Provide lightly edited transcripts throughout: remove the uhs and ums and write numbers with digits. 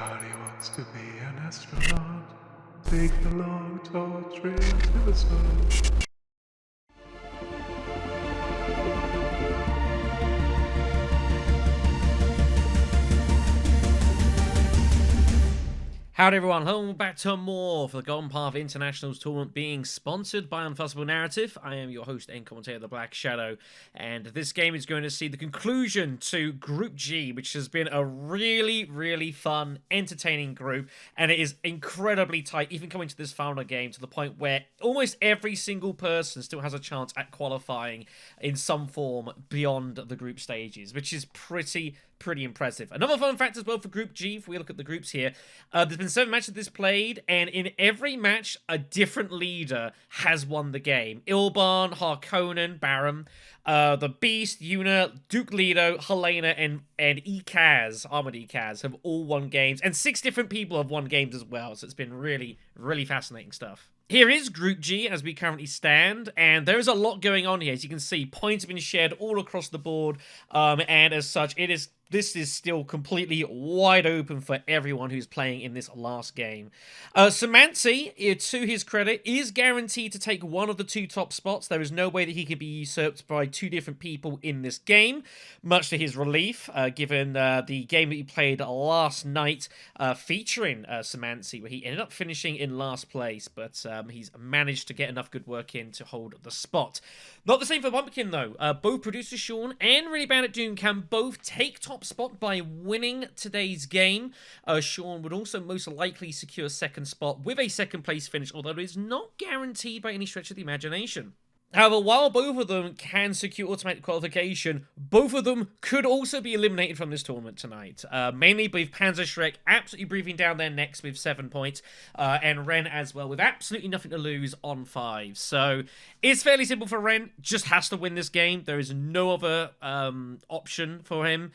Everybody wants to be an astronaut. Take the long, tall train to the sun. Howdy everyone, hello and back to more for the Golden Path Internationals tournament being sponsored by Unfuzzable Narrative. I am your host and commentator, the BlackShadow, and this game is going to see the conclusion to Group G, which has been a really fun, entertaining group, and it is incredibly tight, even coming to this final game, to the point where almost every single person still has a chance at qualifying in some form beyond the group stages, which is pretty impressive. Another fun fact as well for Group G, if we look at the groups here, there's been 7 matches this played, and in every match, a different leader has won the game. Ilban, Harkonnen, Baron, the Beast, Yuna, Duke Leto, Helena, and Ekaz, Armored Ekaz, have all won games, and 6 different people have won games as well, so it's been really fascinating stuff. Here is Group G as we currently stand, and there is a lot going on here. As you can see, points have been shared all across the board, and as such, this is still completely wide open for everyone who's playing in this last game. Samansi, to his credit, is guaranteed to take one of the 2 top spots. There is no way that he could be usurped by 2 different people in this game, much to his relief, given the game that he played last night featuring Samansi, where he ended up finishing in last place, but he's managed to get enough good work in to hold the spot. Not the same for Bumpkin, though. Both Producer Sean and really BadAtDune can both take top spot by winning today's game. Sean would also most likely secure 2nd spot with a 2nd place finish, although it is not guaranteed by any stretch of the imagination. However, while both of them can secure automatic qualification, both of them could also be eliminated from this tournament tonight. Mainly with Panzerschreck absolutely breathing down their necks with 7 points, and Ren as well with absolutely nothing to lose on 5. So it's fairly simple for Ren, just has to win this game. There is no other option for him.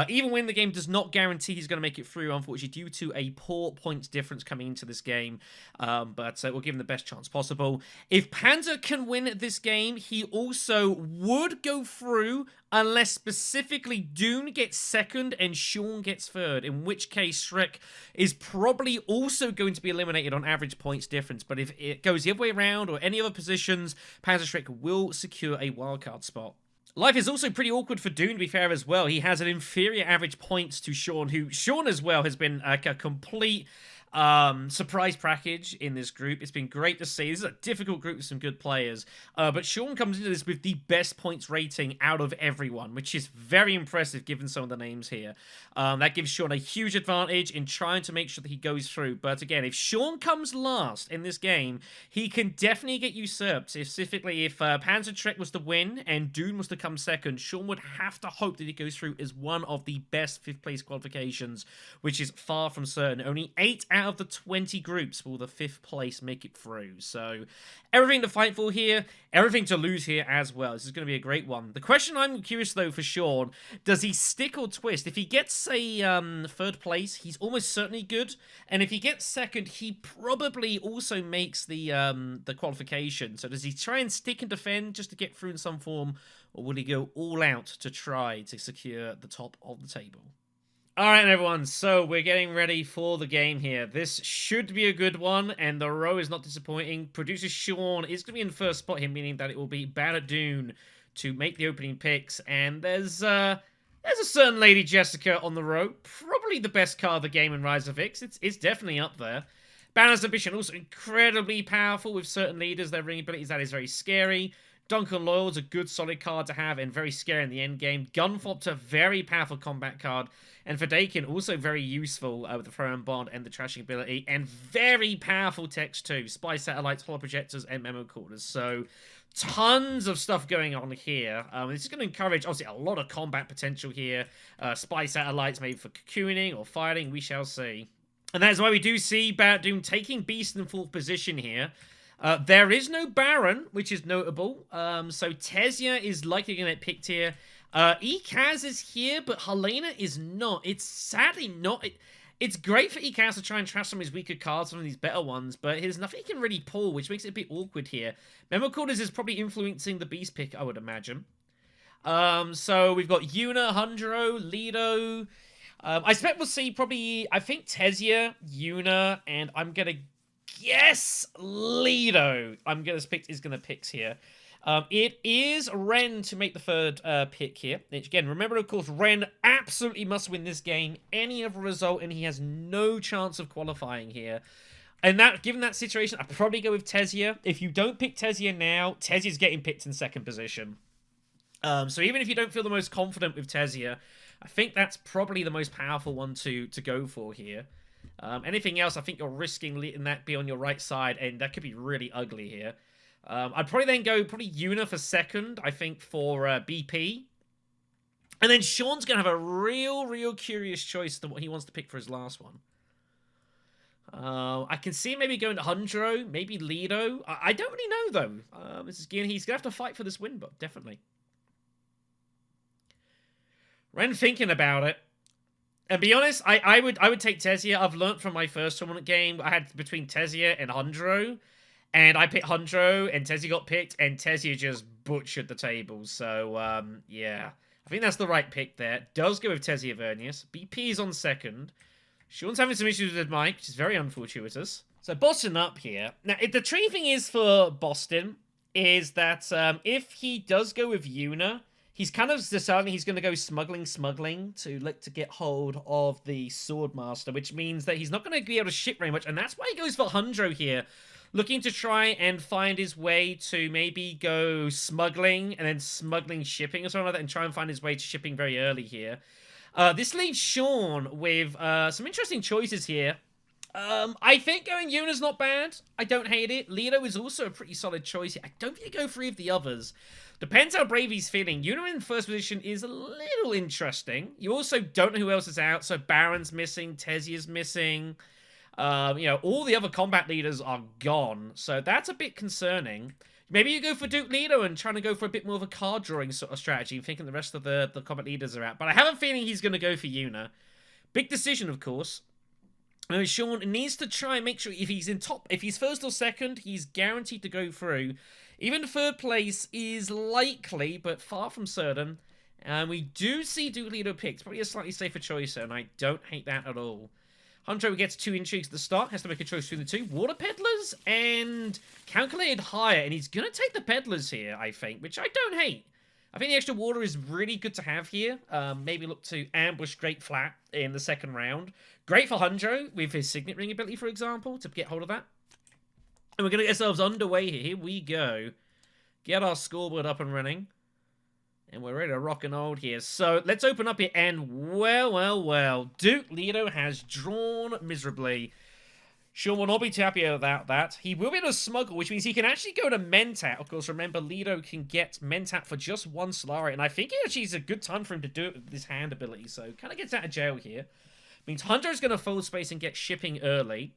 Even when the game does not guarantee he's going to make it through, unfortunately, due to a poor points difference coming into this game. But we'll give him the best chance possible. If Panzer can win this game, he also would go through unless specifically Dune gets 2nd and Sean gets 3rd, in which case Shrek is probably also going to be eliminated on average points difference. But if it goes the other way around or any other positions, Panzer Shrek will secure a wildcard spot. Life is also pretty awkward for Dune, to be fair, as well. He has an inferior average points to Sean, who Sean as well has been a complete surprise package in this group. It's been great to see. This is a difficult group with some good players, but Sean comes into this with the best points rating out of everyone, which is very impressive given some of the names here. That gives Sean a huge advantage in trying to make sure that he goes through. But again, if Sean comes last in this game, he can definitely get usurped. Specifically, if Panzer Trek was to win and Dune was to come 2nd, Sean would have to hope that he goes through as one of the best 5th place qualifications, which is far from certain. Only 8 out of the 20 groups will the 5th place make it through. So everything to fight for here, everything to lose here as well. This is going to be a great one. The question I'm curious though for Sean, does he stick or twist? If he gets a 3rd place, he's almost certainly good, and if he gets 2nd, he probably also makes the qualification. So does he try and stick and defend just to get through in some form, or will he go all out to try to secure the top of the table? Alright everyone, so we're getting ready for the game here. This should be a good one, and the row is not disappointing. Producer Sean is going to be in 1st spot here, meaning that it will be BadAtDune to make the opening picks, and there's a certain Lady Jessica on the row. Probably the best card of the game in Rise of X. It's definitely up there. Banner's Ambition, also incredibly powerful with certain leaders, their ring abilities. That is very scary. Duncan Loyal is a good solid card to have and very scary in the end game. Gunfopter, very powerful combat card. And Verdakin, also very useful with the Throw and Bond and the trashing ability. And very powerful text too. Spy satellites, holo projectors, and memo corders. So tons of stuff going on here. This is going to encourage, obviously, a lot of combat potential here. Spy satellites maybe for cocooning or fighting, we shall see. And that is why we do see BadAtDune taking Beast in 4th position here. There is no Baron, which is notable. So Tezia is likely going to get picked here. Ekaz is here, but Helena is not. It's sadly not. It's great for Ekaz to try and trash some of his weaker cards, some of these better ones, but there's nothing he can really pull, which makes it a bit awkward here. Memo Quarters is probably influencing the Beast pick, I would imagine. So we've got Yuna, Hundro, Lido. I expect we'll see probably, I think Tesia, Yuna, and I'm going to guess Lido. Is going to pick here. It is Ren to make the third pick here. Which, again, remember, of course, Ren absolutely must win this game. Any other result, and he has no chance of qualifying here. And given that situation, I'd probably go with Tesia. If you don't pick Tesia now, Tesia's getting picked in second position. So even if you don't feel the most confident with Tesia, I think that's probably the most powerful one to go for here. Anything else, I think you're risking letting that be on your right side, and that could be really ugly here. I'd probably then go Yuna for second, I think, for BP. And then Sean's going to have a real curious choice to what he wants to pick for his last one. I can see him maybe going to Hundro, maybe Lido. I don't really know, though. He's going to have to fight for this win, but definitely. Ren thinking about it. And be honest, I would take Tesia. I've learnt from my first tournament game I had between Tesia and Hundro. And I picked Hundro, and Tesia got picked, and Tesia just butchered the table. So, yeah. I think that's the right pick there. Does go with Tesia Vernius. BP is on second. Sean's having some issues with Mike, which is very unfortuitous. So, Boston up here. Now, the tricky thing is for Boston is that if he does go with Yuna, he's kind of deciding he's going to go smuggling to get hold of the Swordmaster, which means that he's not going to be able to ship very much, and that's why he goes for Hundro here, looking to try and find his way to maybe go smuggling and then smuggling shipping or something like that, and try and find his way to shipping very early here. This leaves Sean with some interesting choices here. I think going Yuna's not bad. I don't hate it. Lido is also a pretty solid choice here. I don't think I go for any of the others. Depends how brave he's feeling. Yuna in first position is a little interesting. You also don't know who else is out, so Baron's missing, Tesia's missing. All the other combat leaders are gone, so that's a bit concerning. Maybe you go for Duke Lido and trying to go for a bit more of a card drawing sort of strategy, thinking the rest of the combat leaders are out. But I have a feeling he's going to go for Yuna. Big decision, of course. Sean needs to try and make sure if he's first or second, he's guaranteed to go through. Even third place is likely, but far from certain. And we do see Duke Lido picked. Probably a slightly safer choice, and I don't hate that at all. Hunter gets 2 intrigues at the start, has to make a choice between the two. Water Peddlers and Calculated Hire, and he's going to take the Peddlers here, I think, which I don't hate. I think the extra water is really good to have here. Maybe look to ambush Great Flat in the second round. Great for Hundro with his Signet Ring ability, for example, to get hold of that. And we're going to get ourselves underway here. Here we go. Get our scoreboard up and running. And we're ready to rock and roll here. So let's open up here. And well. Duke Lido has drawn miserably. Sean will not be too happy about that. He will be able to smuggle, which means he can actually go to Mentat. Of course, remember, Lido can get Mentat for just 1 Solari. And I think it actually is a good time for him to do it with this hand ability. So kind of gets out of jail here. Means Hunter's going to fold space and get shipping early.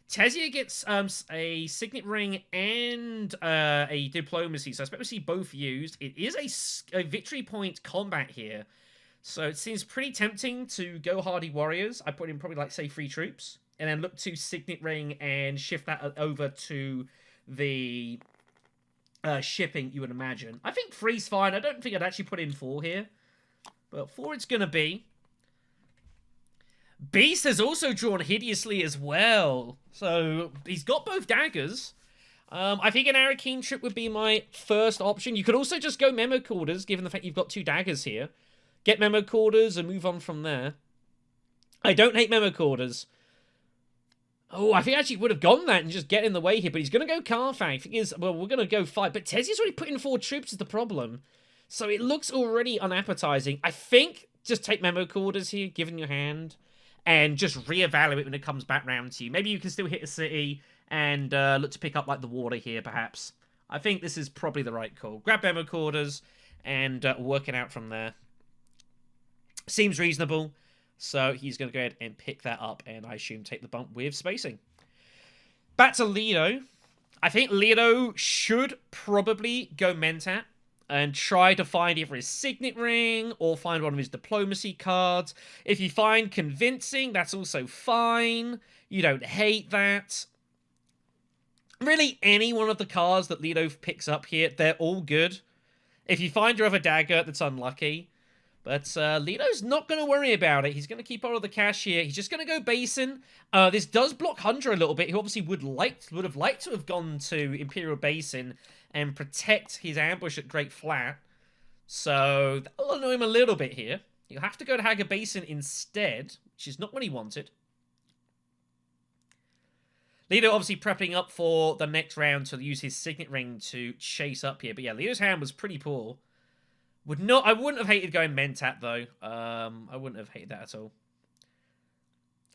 Tesia gets a Signet Ring and a Diplomacy, so I expect we see both used. It is a victory point combat here, so it seems pretty tempting to go Hardy Warriors. I put in probably, like, say, 3 troops, and then look to Signet Ring and shift that over to the shipping, you would imagine. I think 3's fine. I don't think I'd actually put in 4 here, but 4 it's going to be. Beast has also drawn hideously as well. So, he's got both daggers. I think an Arakeen trip would be my first option. You could also just go Memo Quarters, given the fact you've got 2 daggers here. Get Memo Quarters and move on from there. I don't hate Memo Quarters. Oh, I think I actually would have gone that and just get in the way here. But he's going to go Carfang. Thing is, well, we're going to go fight. But Tesia's already put in 4 troops is the problem. So, it looks already unappetizing. I think just take Memo Quarters here, given your hand. And just reevaluate when it comes back round to you. Maybe you can still hit a city and look to pick up, like, the water here, perhaps. I think this is probably the right call. Grab Memo Quarters and work it out from there. Seems reasonable. So he's going to go ahead and pick that up and, I assume, take the bump with spacing. Back to Lido. I think Lido should probably go Mentat and try to find either his Signet Ring or find one of his Diplomacy cards. If you find Convincing, that's also fine. You don't hate that. Really, any one of the cards that Lido picks up here, they're all good. If you find your other dagger, that's unlucky. But Lito's not going to worry about it. He's going to keep all of the cash here. He's just going to go Basin. This does block Hundra a little bit. He obviously would have liked to have gone to Imperial Basin and protect his ambush at Great Flat. So that'll annoy him a little bit here. He'll have to go to Haga Basin instead, which is not what he wanted. Lito obviously prepping up for the next round to use his Signet Ring to chase up here. But yeah, Lito's hand was pretty poor. I wouldn't have hated going Mentat, though. I wouldn't have hated that at all.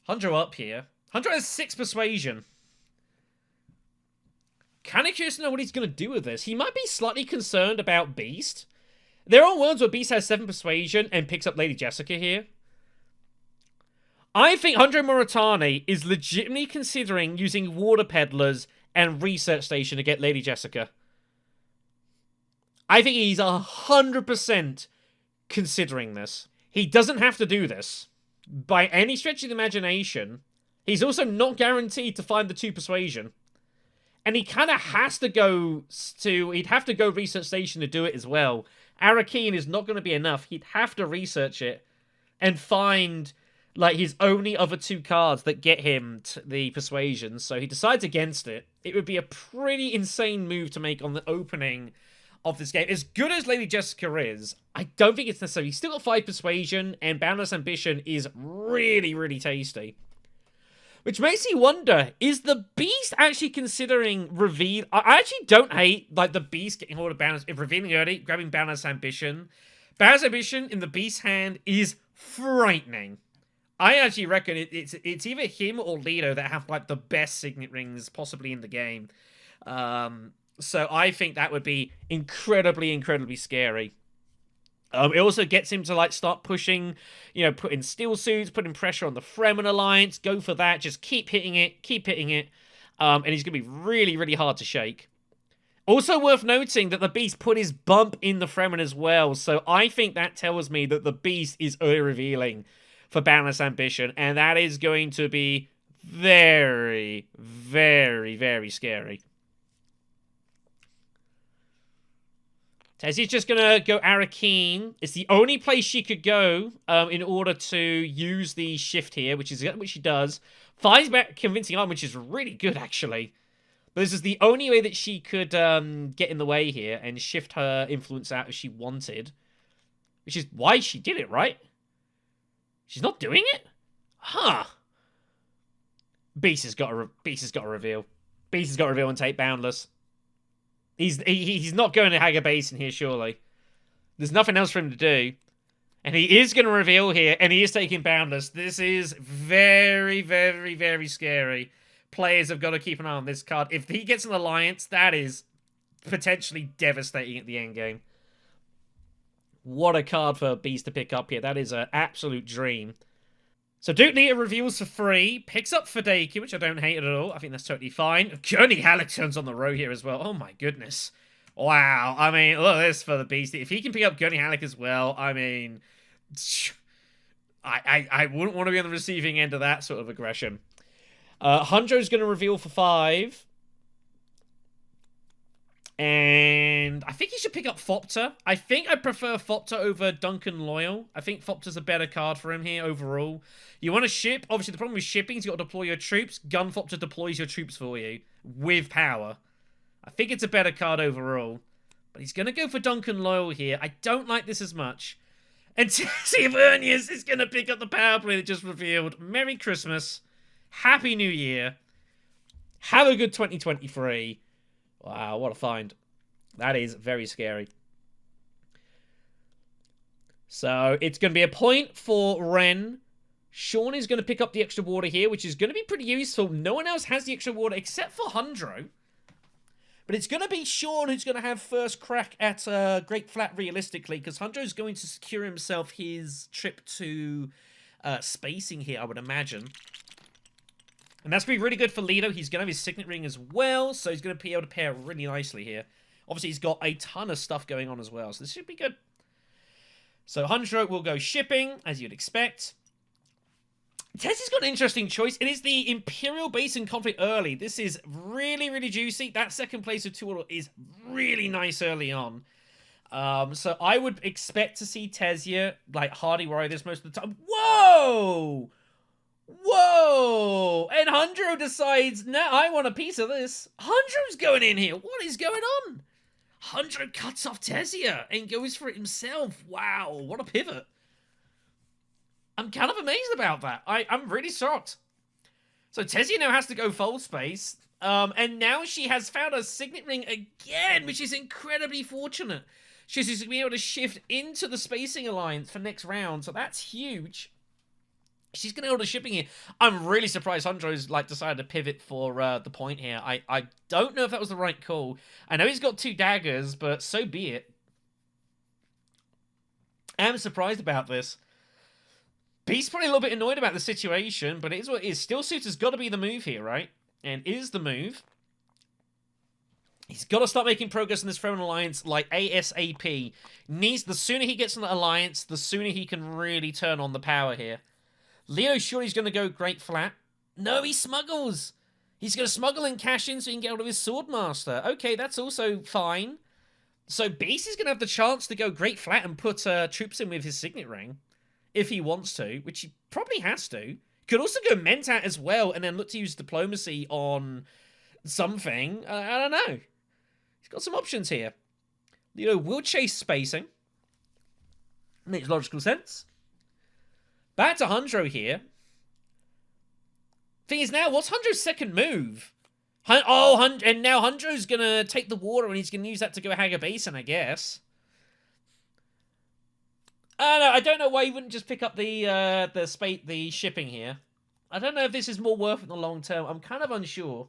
Hundra up here. Hundra has 6 Persuasion. Kind of curious to know what he's going to do with this. He might be slightly concerned about Beast. There are worlds where Beast has 7 Persuasion and picks up Lady Jessica here. I think Hundra Moritani is legitimately considering using Water Peddlers and Research Station to get Lady Jessica. I think he's 100% considering this. He doesn't have to do this. By any stretch of the imagination, he's also not guaranteed to find the 2 Persuasion. And he kind of has to go to... He'd have to go Research Station to do it as well. Arakeen is not going to be enough. He'd have to research it and find, like, his only other 2 cards that get him the Persuasion. So he decides against it. It would be a pretty insane move to make on the opening of this game. As good as Lady Jessica is, I don't think it's necessary. He's still got 5 Persuasion, and Boundless Ambition is really, really tasty. Which makes me wonder, is the Beast actually considering reveal? I actually don't hate, like, the Beast getting hold of Boundless, revealing early, grabbing Boundless Ambition. Boundless Ambition in the Beast's hand is frightening. I actually reckon it's either him or Lito that have, like, the best Signet Rings possibly in the game. So I think that would be incredibly, incredibly scary. It also gets him to, like, start pushing, put in steel suits, putting pressure on the Fremen Alliance, go for that, just keep hitting it, and he's going to be really, really hard to shake. Also worth noting that the Beast put his bump in the Fremen as well, so I think that tells me that the Beast is early revealing for Boundless Ambition, and that is going to be very, very, very scary. Tessie's just going to go Arakeen. It's the only place she could go in order to use the shift here, which is what she does. Finds back Convincing Arm, which is really good, actually. But this is the only way that she could get in the way here and shift her influence out as she wanted. Which is why she did it, right? She's not doing it? Huh. Beast has got to reveal. Beast has got to reveal and take Boundless. He's not going to Haga Basin here, surely. There's nothing else for him to do. And he is going to reveal here, and he is taking Boundless. This is very, very, very scary. Players have got to keep an eye on this card. If he gets an Alliance, that is potentially devastating at the end game. What a card for Beast to pick up here. That is an absolute dream. So Duke Lita reveals for free, picks up Fadaki, which I don't hate at all. I think that's totally fine. Gurney Halleck turns on the row here as well. Oh my goodness. Wow. I mean, look at this for the Beast. If he can pick up Gurney Halleck as well, I mean, I wouldn't want to be on the receiving end of that sort of aggression. Hunjo's going to reveal for 5. And I think he should pick up Fopter. I think I prefer Fopter over Duncan Loyal. I think Fopter's a better card for him here overall. You want to ship. Obviously, the problem with shipping is you've got to deploy your troops. Gun Fopter deploys your troops for you with power. I think it's a better card overall. But he's going to go for Duncan Loyal here. I don't like this as much. And Tessie Vernius is going to pick up the power play that just revealed. Merry Christmas. Happy New Year. Have a good 2023. Wow, what a find. That is very scary. So, it's going to be a point for Ren. Sean is going to pick up the extra water here, which is going to be pretty useful. No one else has the extra water except for Hundro. But it's going to be Sean who's going to have first crack at Great Flat realistically, because Hundro's going to secure himself his trip to spacing here, I would imagine. And that's going to be really good for Lito. He's going to have his Signet Ring as well, so he's going to be able to pair really nicely here. Obviously, he's got a ton of stuff going on as well, so this should be good. So, Hundro will go shipping, as you'd expect. Tessie's got an interesting choice. It is the Imperial Basin conflict early. This is really, really juicy. That second place of 2 is really nice early on. So I would expect to see Tesia, like, Hardy Warrior this most of the time. Whoa! Whoa! And Hundro decides, no, I want a piece of this. Hundro's going in here. What is going on? Hundro cuts off Tesia and goes for it himself. Wow, what a pivot. I'm kind of amazed about that. I'm really shocked. So Tesia now has to go full space. And now she has found a signet ring again, which is incredibly fortunate. She's going to be able to shift into the spacing alliance for next round, so that's huge. She's going to hold a shipping here. I'm really surprised Hundro's like decided to pivot for the point here. I don't know if that was the right call. I know he's got 2 daggers, but so be it. I am surprised about this. Beast's probably a little bit annoyed about the situation, but it is what it is. Still Suitor's got to be the move here, right? And is the move. He's got to start making progress in this Throne Alliance like ASAP. The sooner he gets in the Alliance, the sooner he can really turn on the power here. Leo surely he's going to go Great Flat. No, he smuggles. He's going to smuggle and cash in so he can get out of his Swordmaster. Okay, that's also fine. So Beast is going to have the chance to go Great Flat and put troops in with his Signet Ring. If he wants to, which he probably has to. Could also go Mentat as well and then look to use Diplomacy on something. I don't know. He's got some options here. Leo will chase spacing. Makes logical sense. Back to Hundro here. Thing is now, what's Hundro's second move? And now Hundro's going to take the water and he's going to use that to go Haga Basin, I guess. I don't know why you wouldn't just pick up the shipping here. I don't know if this is more worth it in the long term. I'm kind of unsure.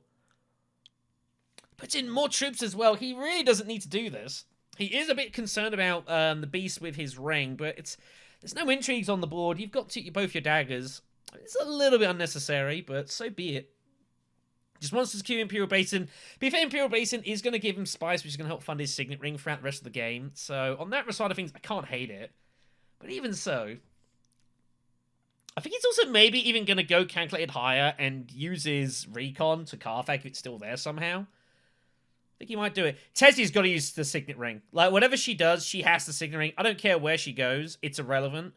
Puts in more troops as well. He really doesn't need to do this. He is a bit concerned about the Beast with his ring, but there's no intrigues on the board. You've got both your daggers. It's a little bit unnecessary, but so be it. Just wants to secure Imperial Basin. Be fair, Imperial Basin is going to give him spice, which is going to help fund his Signet Ring throughout the rest of the game. So on that side of things, I can't hate it. But even so, I think he's also maybe even going to go Calculated Higher and use his Recon to Carthag if it's still there somehow. I think he might do it. Tesia's got to use the Signet Ring. Like, whatever she does, she has the Signet Ring. I don't care where she goes. It's irrelevant.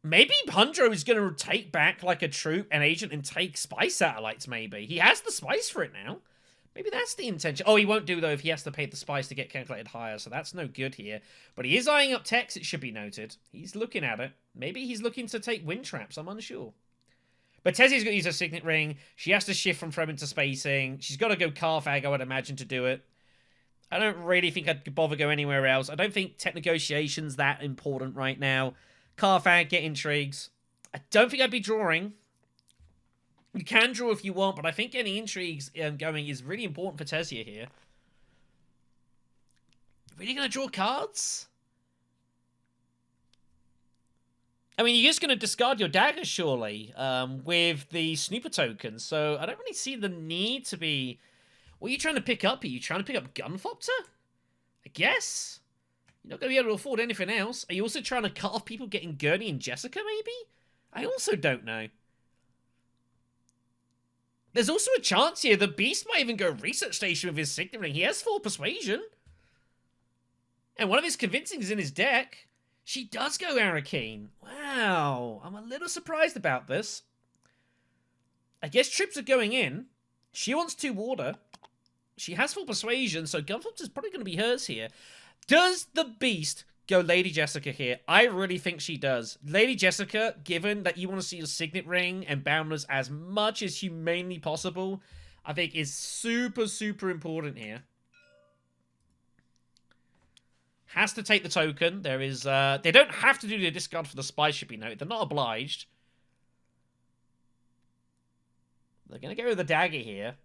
Maybe Hundro is going to take back, like, a troop, an agent, and take Spice Satellites, maybe. He has the Spice for it now. Maybe that's the intention. Oh, he won't do, though, if he has to pay the Spice to get Calculated Higher, so that's no good here. But he is eyeing up techs, it should be noted. He's looking at it. Maybe he's looking to take Wind Traps, I'm unsure. But Tesia's going to use her Signet Ring. She has to shift from Fremen to spacing. She's got to go Carthag, I would imagine, to do it. I don't really think I'd bother go anywhere else. I don't think tech negotiation's that important right now. Carthag, get intrigues. I don't think I'd be drawing. You can draw if you want, but I think getting intrigues going is really important for Tesia here. Really going to draw cards? I mean, you're just going to discard your daggers, surely, with the Snooper tokens. So I don't really see the need to be... What are you trying to pick up? Are you trying to pick up Gunfopter? I guess. You're not going to be able to afford anything else. Are you also trying to cut off people getting Gurney and Jessica, maybe? I also don't know. There's also a chance here the Beast might even go Research Station with his Signet Ring. He has 4 Persuasion. And one of his Convincing is in his deck. She does go Arakeen. Wow. I'm a little surprised about this. I guess troops are going in. She wants 2 water. She has 4 Persuasion, so Gunfopter's probably going to be hers here. Does the Beast go Lady Jessica here? I really think she does. Lady Jessica, given that you want to see your Signet Ring and Boundless as much as humanely possible, I think is super, super important here. Has to take the token. There is, they don't have to do the discard for the Spice, should be noted. They're not obliged. They're going to go with the dagger here.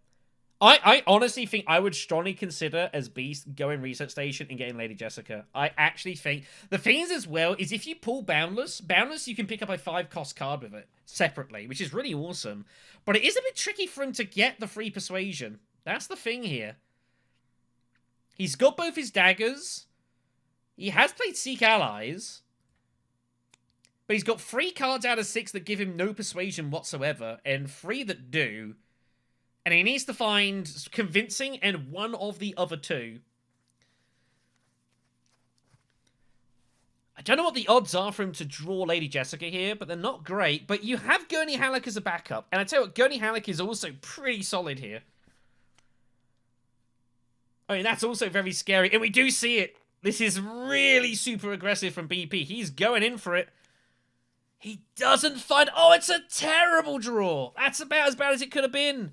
I honestly think I would strongly consider, as Beast, going Research Station and getting Lady Jessica. I actually think... The thing is, as well, is if you pull Boundless, you can pick up a 5-cost card with it, separately, which is really awesome. But it is a bit tricky for him to get the free Persuasion. That's the thing here. He's got both his daggers. He has played Seek Allies. But he's got 3 cards out of 6 that give him no Persuasion whatsoever, and 3 that do. And he needs to find Convincing and one of the other 2. I don't know what the odds are for him to draw Lady Jessica here, but they're not great. But you have Gurney Halleck as a backup. And I tell you what, Gurney Halleck is also pretty solid here. I mean, that's also very scary. And we do see it. This is really super aggressive from BP. He's going in for it. He doesn't find... Oh, it's a terrible draw. That's about as bad as it could have been.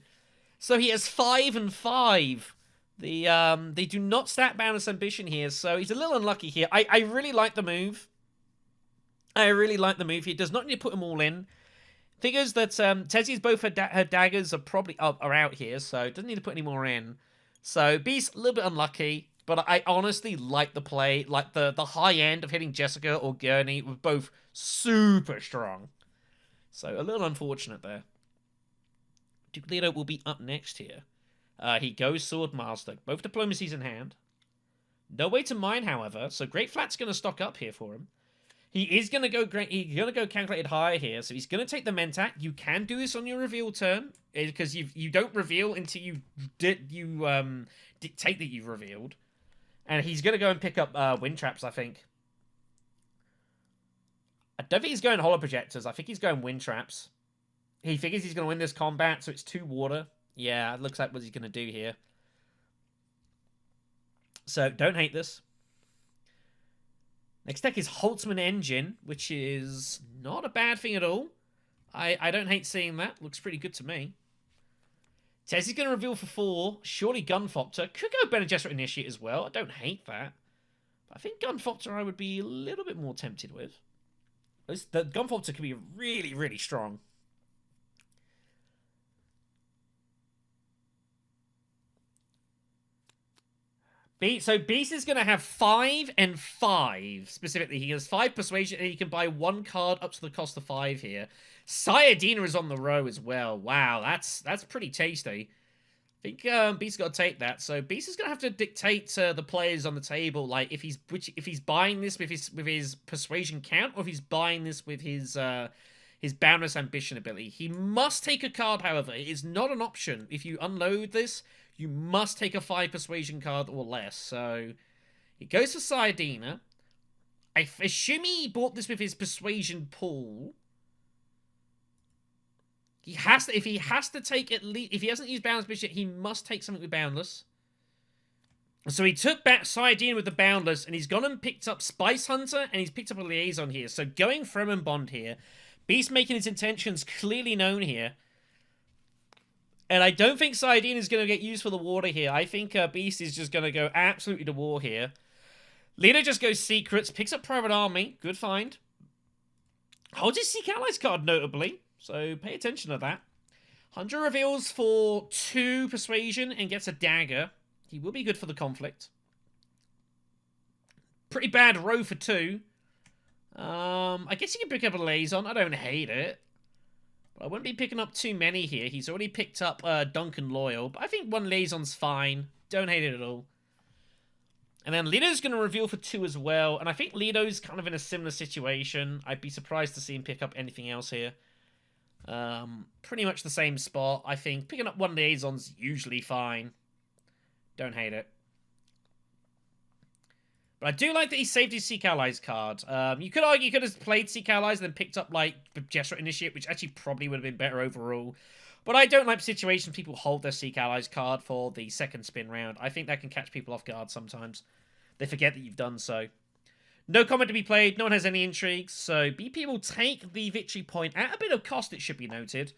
So he has 5 and 5. They do not stat Boundless Ambition here, so he's a little unlucky here. I really like the move. I really like the move. He does not need to put them all in. Figures that Tezzy's both her daggers are probably are out here, so doesn't need to put any more in. So Beast, a little bit unlucky, but I honestly like the play. Like the high end of hitting Jessica or Gurney were both super strong. So a little unfortunate there. Duke Leto will be up next here. He goes Swordmaster. Both diplomacies in hand. No way to mine, however. So Great Flat's going to stock up here for him. He is going to go calculated higher here. So he's going to take the Mentat. You can do this on your reveal turn because you don't reveal until you dictate that you've revealed. And he's going to go and pick up Wind Traps, I think. I don't think he's going Hollow Projectors. I think he's going Wind Traps. He figures he's going to win this combat, so it's 2 water. Yeah, it looks like what he's going to do here. So, don't hate this. Next deck is Holtzman Engine, which is not a bad thing at all. I don't hate seeing that. Looks pretty good to me. Tezzy's going to reveal for 4. Surely Gunfopter. Could go Bene Gesserit Initiate as well. I don't hate that. But I think Gunfopter I would be a little bit more tempted with. The Gunfopter can be really, really strong. So Beast is going to have 5 and 5, specifically. He has 5 Persuasion, and he can buy 1 card up to the cost of 5 here. Sayadina is on the row as well. Wow, that's pretty tasty. I think Beast's got to take that. So Beast is going to have to dictate the players on the table, like if he's buying this with his Persuasion count, or if he's buying this with his Boundless Ambition ability. He must take a card, however. It is not an option. If you unload this, you must take a 5 Persuasion card or less. So he goes for Sayadina. I assume he bought this with his Persuasion pool. He has to, if he has to take at least, if he hasn't used Boundless Bishop, he must take something with Boundless. So he took back Sayadina with the Boundless, and he's gone and picked up Spice Hunter, and he's picked up a Liaison here. So going Fremen Bond here. Beast making his intentions clearly known here. And I don't think Sayadina is going to get used for the water here. I think Beast is just going to go absolutely to war here. Leader just goes Secrets, picks up Private Army. Good find. Holds his Seek Allies card, notably. So pay attention to that. Hunter reveals for 2 Persuasion and gets a Dagger. He will be good for the conflict. Pretty bad row for 2. I guess you can pick up a Liaison. I don't hate it. But I wouldn't be picking up too many here. He's already picked up Duncan Loyal. But I think 1 Liaison's fine. Don't hate it at all. And then Leto's going to reveal for 2 as well. And I think Leto's kind of in a similar situation. I'd be surprised to see him pick up anything else here. Pretty much the same spot. I think picking up 1 Liaison's usually fine. Don't hate it. But I do like that he saved his Seek Allies card. You could argue he could have played Seek Allies and then picked up, like, Gesserit Initiate, which actually probably would have been better overall. But I don't like situations people hold their Seek Allies card for the second spin round. I think that can catch people off guard sometimes. They forget that you've done so. No comment to be played. No one has any intrigues. So BP will take the victory point at a bit of cost, it should be noted.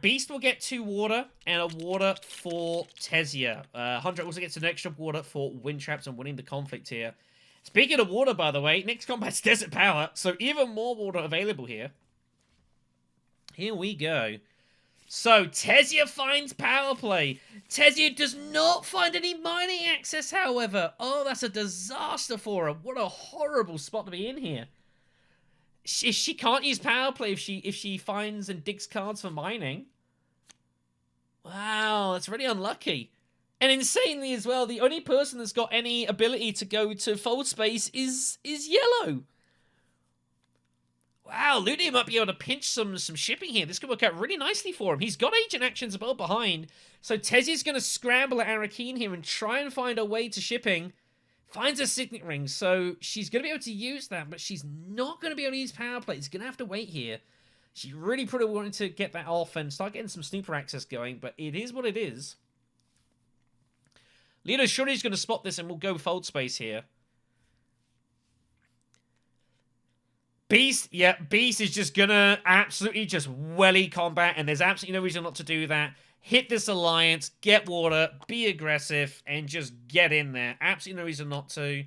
Beast will get 2 water and a water for Tezia. Hunter also gets an extra water for Wind Traps and winning the conflict here. Speaking of water, by the way, next combat's Desert Power, so even more water available here. Here we go. So, Tezia finds power play. Tezia does not find any mining access, however. Oh, that's a disaster for her. What a horrible spot to be in here. She can't use power play if she finds and digs cards for mining. Wow, that's really unlucky. And insanely as well, the only person that's got any ability to go to fold space is yellow. Wow, Ludia might be able to pinch some shipping here. This could work out really nicely for him. He's got agent actions above behind. So Tezia's going to scramble at Arakeen here and try and find a way to shipping. Finds a signet ring, so she's going to be able to use that, but she's not going to be able to use power play. She's going to have to wait here. She really probably wanted to get that off and start getting some snooper access going, but it is what it is. Lido surely is going to spot this and will go fold space here. Beast, yeah, Beast is just going to absolutely just welly combat, and there's absolutely no reason not to do that. Hit this alliance, get water, be aggressive, and just get in there. Absolutely no reason not to.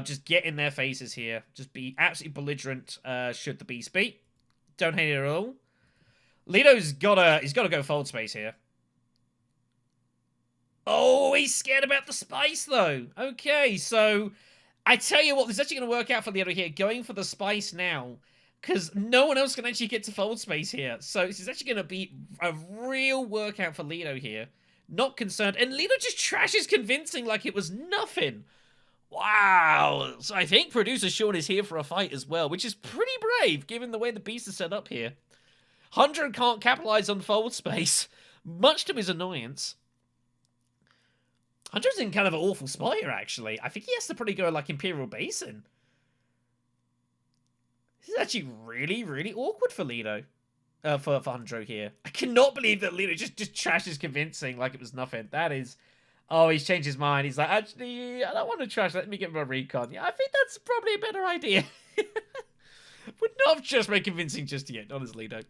Just get in their faces here. Just be absolutely belligerent should the Beast beat. Don't hate it at all. Lido's he's gotta go fold space here. Oh, he's scared about the spice, though. Okay, so I tell you what, this is actually going to work out for Lido here, going for the spice now, because no one else can actually get to fold space here. So this is actually going to be a real workout for Lido here. Not concerned. And Lido just trashes convincing like it was nothing. Wow. So I think producer Sean is here for a fight as well, which is pretty brave, given the way the Beast is set up here. 100 can't capitalize on fold space, much to his annoyance. 100's in kind of an awful spot here, actually. I think he has to probably go like Imperial Basin. This is actually really, really awkward for Lido. For Hundro here. I cannot believe that Lido just trashes convincing like it was nothing. That is... Oh, he's changed his mind. He's like, actually, I don't want to trash. Let me get my recon. Yeah, I think that's probably a better idea. Would not have just made convincing just yet, not as Lido.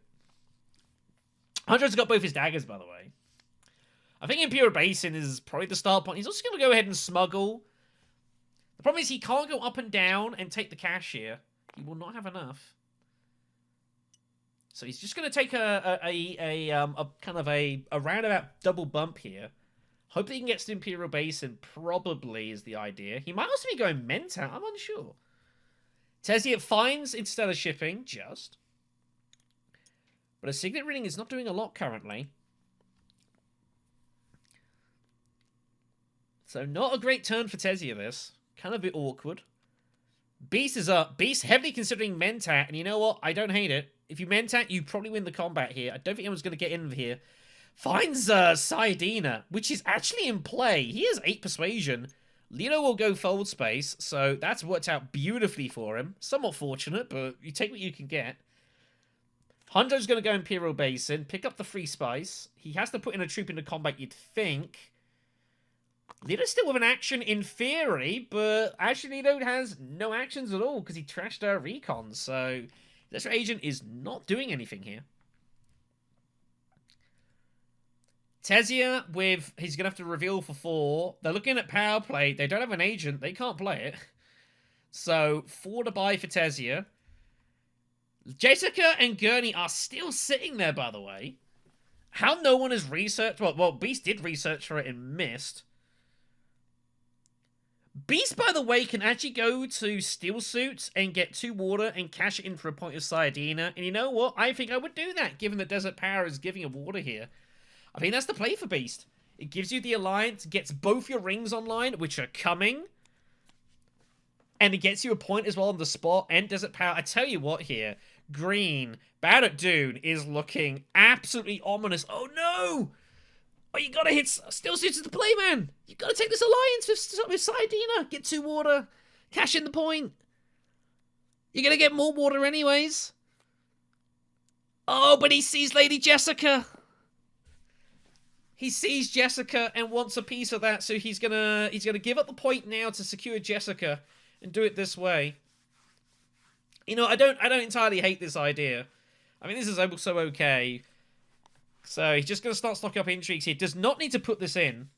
Hundro's got both his daggers, by the way. I think Imperial Basin is probably the start point. He's also going to go ahead and smuggle. The problem is he can't go up and down and take the cash here. He will not have enough. So he's just going to take a kind of a roundabout double bump here. Hope that he can get to Imperial Basin probably is the idea. He might also be going Menta. I'm unsure. Tesia finds instead of shipping, just. But a signet ring is not doing a lot currently. So not a great turn for Tesia, this. Kind of a bit awkward. Beast is up. Beast heavily considering Mentat, and you know what? I don't hate it. If you Mentat, you probably win the combat here. I don't think anyone's going to get in here. Finds Saidina, which is actually in play. He has 8 persuasion. Lido will go fold space, so that's worked out beautifully for him. Somewhat fortunate, but you take what you can get. Hondo's going to go Imperial Basin, pick up the free spice. He has to put in a troop into combat, you'd think. Lido's still with an action in theory, but actually Lido has no actions at all because he trashed our recon, so this agent is not doing anything here. Tesia he's going to have to reveal for 4. They're looking at power play. They don't have an agent. They can't play it. So 4 to buy for Tesia. Jessica and Gurney are still sitting there, by the way. How no one has researched... Well, Beast did research for it and missed. Beast, by the way, can actually go to Steel Suits and get 2 water and cash it in for a point of Saiyadina. And you know what? I think I would do that, given that Desert Power is giving a water here. I think that's the play for Beast. It gives you the alliance, gets both your rings online, which are coming. And it gets you a point as well on the spot and Desert Power. I tell you what here. Green, BadAtDune is looking absolutely ominous. Oh no! Oh, you gotta hit Steel Suits as the play, man. You gotta take this alliance with Saiyadina. Get 2 water. Cash in the point. You're gonna get more water anyways. Oh, but he sees Lady Jessica. He sees Jessica and wants a piece of that, so he's gonna give up the point now to secure Jessica and do it this way. You know, I don't entirely hate this idea. I mean, this is also okay. So he's just gonna start stocking up intrigues here. Does not need to put this in.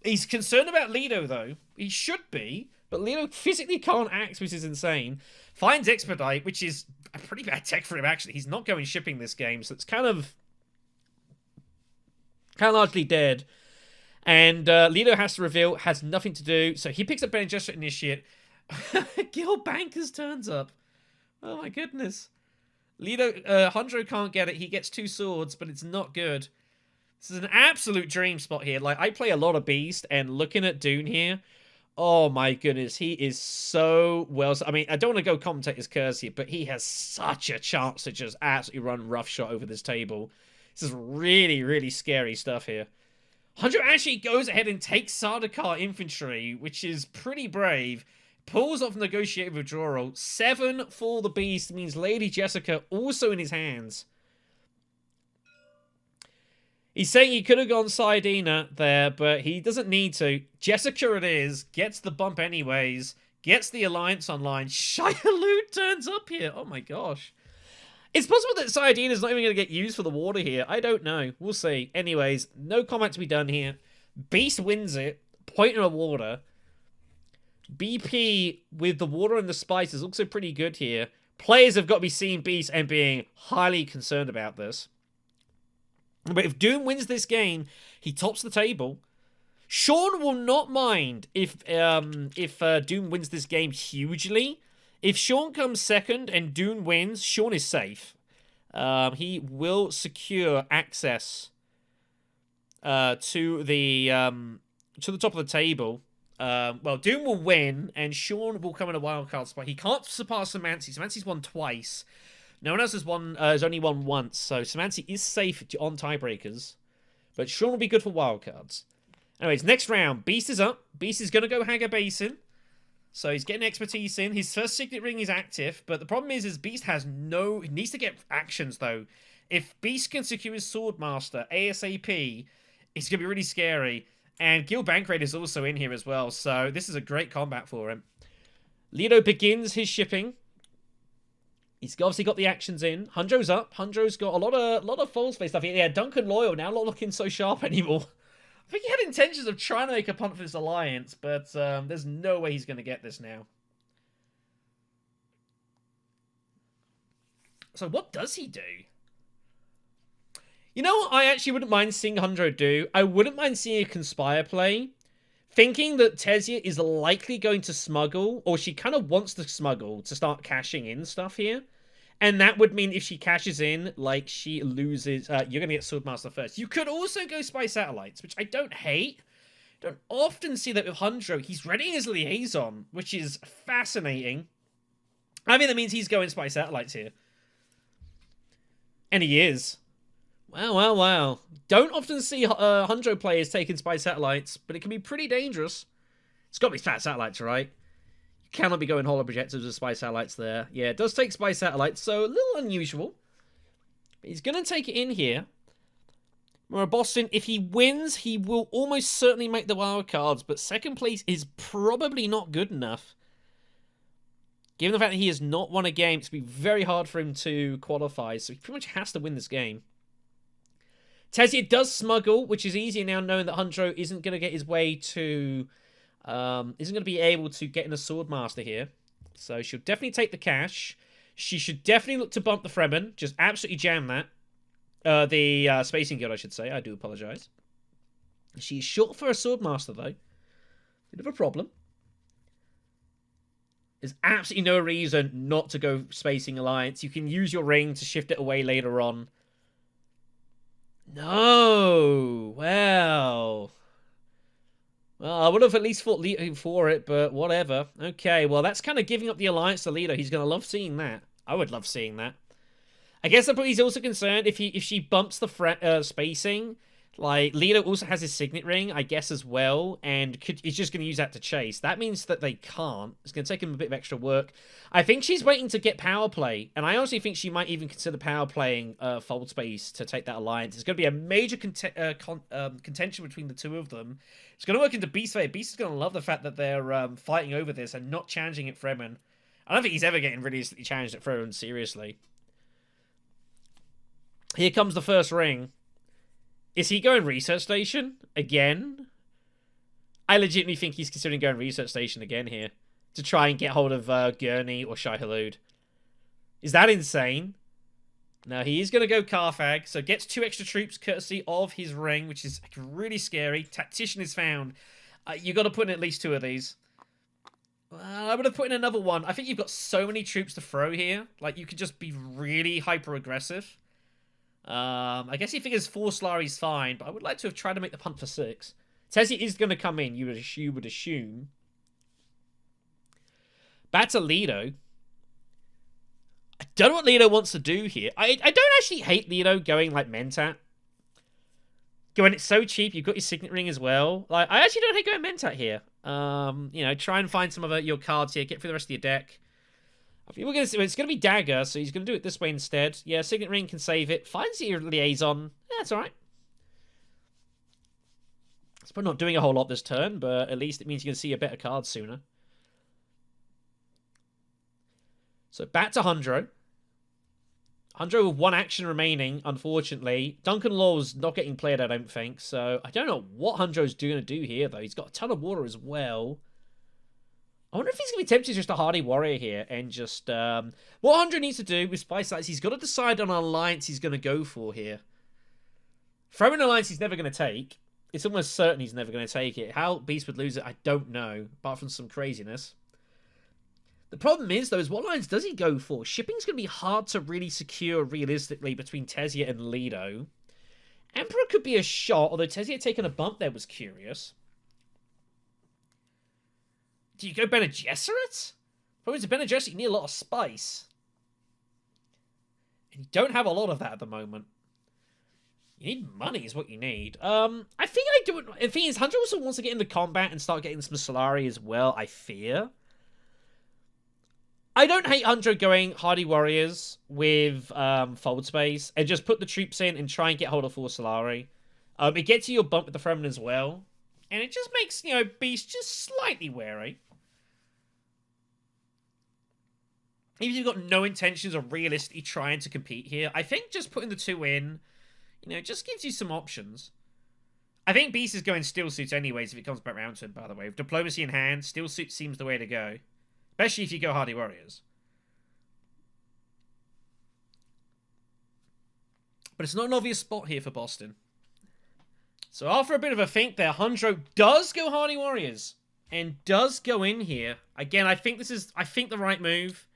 He's concerned about Lido though. He should be, but Lido physically can't act, which is insane. Finds Expedite, which is a pretty bad tech for him actually. He's not going shipping this game, so it's kind of largely dead. And Lido has to reveal, has nothing to do. So he picks up Bene Gesserit Initiate. Gil Bankers turns up. Oh my goodness. Lido, Hundro can't get it. He gets 2 swords, but it's not good. This is an absolute dream spot here. Like, I play a lot of Beast, and looking at Dune here, oh my goodness, he is so well... I mean, I don't want to go commentate his curse here, but he has such a chance to just absolutely run roughshod over this table. This is really, really scary stuff here. Hunter actually goes ahead and takes Sardaukar infantry, which is pretty brave. Pulls off negotiated withdrawal. 7 for the Beast means Lady Jessica also in his hands. He's saying he could have gone Saidina there, but he doesn't need to. Jessica it is. Gets the bump anyways. Gets the alliance online. Shai-Hulud turns up here. Oh my gosh. It's possible that Saidina is not even going to get used for the water here. I don't know. We'll see. Anyways, no comment to be done here. Beast wins it. Point in the water. BP with the water and the spice is also pretty good here. Players have got to be seeing Beast and being highly concerned about this. But if Doom wins this game, he tops the table. Sean will not mind if Doom wins this game hugely. If Sean comes second and Doom wins, Sean is safe. He will secure access to the top of the table. Well, Doom will win, and Sean will come in a wildcard spot. He can't surpass Samancy. Samancy's won twice. No one else has only won once, so Samancy is safe on tiebreakers. But Sean will be good for wildcards. Anyways, next round. Beast is up. Beast is going to go Haga Basin. So he's getting expertise in. His first Signet Ring is active, but the problem is Beast has no... He needs to get actions, though. If Beast can secure his Swordmaster ASAP, it's going to be really scary. And Gil Bankrate is also in here as well, so this is a great combat for him. Lido begins his shipping. He's obviously got the actions in. Hunjo's up. Hunjo's got a lot of false face stuff here. Yeah, Duncan Loyal now not looking so sharp anymore. I think he had intentions of trying to make a punt for this alliance, but there's no way he's going to get this now. So what does he do? You know what I actually wouldn't mind seeing Hunjo do? I wouldn't mind seeing a Conspire play. Thinking that Tezia is likely going to smuggle, or she kind of wants to smuggle to start cashing in stuff here. And that would mean if she cashes in, like, she loses... you're going to get Swordmaster first. You could also go Spy Satellites, which I don't hate. Don't often see that with Hunjo. He's readying his Liaison, which is fascinating. I mean, that means he's going Spy Satellites here. And he is. Wow, wow, wow. Don't often see Hunjo players taking Spy Satellites, but it can be pretty dangerous. It's got to be Spy Satellites, right? You cannot be going Holo Projectors with Spy Satellites there. Yeah, it does take Spy Satellites, so a little unusual. But he's going to take it in here. Boston, if he wins, he will almost certainly make the wild cards, but second place is probably not good enough. Given the fact that he has not won a game, it's going to be very hard for him to qualify, so he pretty much has to win this game. Tezia does smuggle, which is easier now knowing that Hunjo isn't going to get his way to... isn't going to be able to get in a Swordmaster here. So she'll definitely take the cash. She should definitely look to bump the Fremen. Just absolutely jam that. The Spacing Guild, I should say. I do apologise. She's short for a Swordmaster, though. Bit of a problem. There's absolutely no reason not to go Spacing Alliance. You can use your ring to shift it away later on. No! Well, I would have at least fought Leto for it, but whatever. Okay, well, that's kind of giving up the alliance to Leto. He's going to love seeing that. I would love seeing that. I guess he's also concerned if she bumps the spacing. Like, Leto also has his Signet Ring, I guess, as well, and he's just going to use that to chase. That means that they can't. It's going to take him a bit of extra work. I think she's waiting to get power play, and I honestly think she might even consider power playing Fold Space to take that alliance. It's going to be a major contention between the two of them. It's going to work into Beast's favor. Beast is going to love the fact that they're fighting over this and not challenging at Fremen. I don't think he's ever getting really challenged at Fremen, seriously. Here comes the first ring. Is he going Research Station again? I legitimately think he's considering going Research Station again here to try and get hold of Gurney or Shai-Hulud. Is that insane? No, he is going to go Carthag, so gets 2 extra troops courtesy of his ring, which is really scary. Tactician is found. You got to put in at least 2 of these. I would have put in another one. I think you've got so many troops to throw here. Like, you could just be really hyper-aggressive. I guess he figures 4 Slari's fine, but I would like to have tried to make the punt for 6. Tezia is going to come in, you would assume. Back to Lido. I don't know what Lido wants to do here. I don't actually hate Lido going like Mentat. Going, it's so cheap. You've got your Signet Ring as well. Like, I actually don't hate going Mentat here. You know, try and find some of your cards here. Get through the rest of your deck. I think it's going to be Dagger, so he's going to do it this way instead. Yeah, Signet Ring can save it. Finds your Liaison. Yeah, that's alright. It's probably not doing a whole lot this turn, but at least it means you can see a better card sooner. So back to Hundro. Hundro with one action remaining, unfortunately. Duncan Law's not getting played, I don't think. So I don't know what Hundro's going to do here, though. He's got a ton of water as well. I wonder if he's going to be tempted just a Hardy Warrior here and just... what Hundro needs to do with Spice Lights, he's got to decide on an alliance he's going to go for here. Throwing an alliance he's never going to take. It's almost certain he's never going to take it. How Beast would lose it, I don't know. Apart from some craziness. The problem is, though, is what lines does he go for? Shipping's going to be hard to really secure realistically between Tezzia and Lido. Emperor could be a shot, although Tezzia taking a bump there was curious. Do you go Bene Gesserit? Probably to Bene Gesserit, you need a lot of spice. And you don't have a lot of that at the moment. You need money is what you need. I think I do it... The thing is, Hunter also wants to get into combat and start getting some Solari as well, I fear. I don't hate Hundro going Hardy Warriors with Fold Space and just put the troops in and try and get hold of 4 Solari. It gets you your bump with the Fremen as well. And it just makes, you know, Beast just slightly wary. Even if you've got no intentions of realistically trying to compete here, I think just putting the 2 in, you know, just gives you some options. I think Beast is going Steel Suits anyways if it comes back round to it, by the way. With Diplomacy in hand, Steel Suits seems the way to go. Especially if you go Hardy Warriors. But it's not an obvious spot here for Boston. So after a bit of a think there, Hundro does go Hardy Warriors. And does go in here. Again, I think this is, the right move.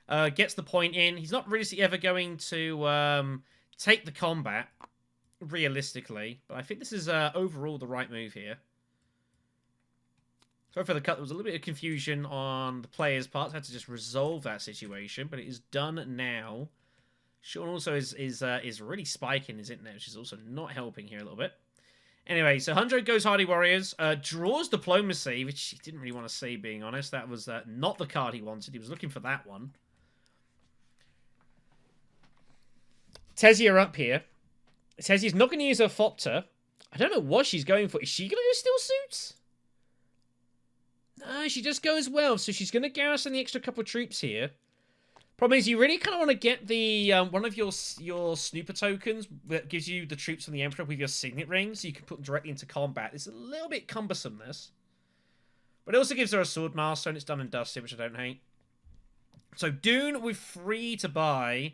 Gets the point in. He's not really ever going to take the combat, realistically. But I think this is overall the right move here. Sorry for the cut. There was a little bit of confusion on the players' parts. I had to just resolve that situation, but it is done now. Sean also is really spiking his internet, which is also not helping here a little bit. Anyway, so Hundred goes Hardy Warriors, draws Diplomacy, which he didn't really want to see, being honest. That was not the card he wanted. He was looking for that one. Tezzia up here. Tezzia's not going to use her Fopter. I don't know what she's going for. Is she going to go Steel Suits? No, she just goes well, so she's going to garrison the extra couple of troops here. Problem is, you really kind of want to get the one of your snooper tokens that gives you the troops from the Emperor with your Signet Ring, so you can put them directly into combat. It's a little bit cumbersome, this. But it also gives her a Swordmaster, and it's done and dusted, which I don't hate. So Dune with free to buy.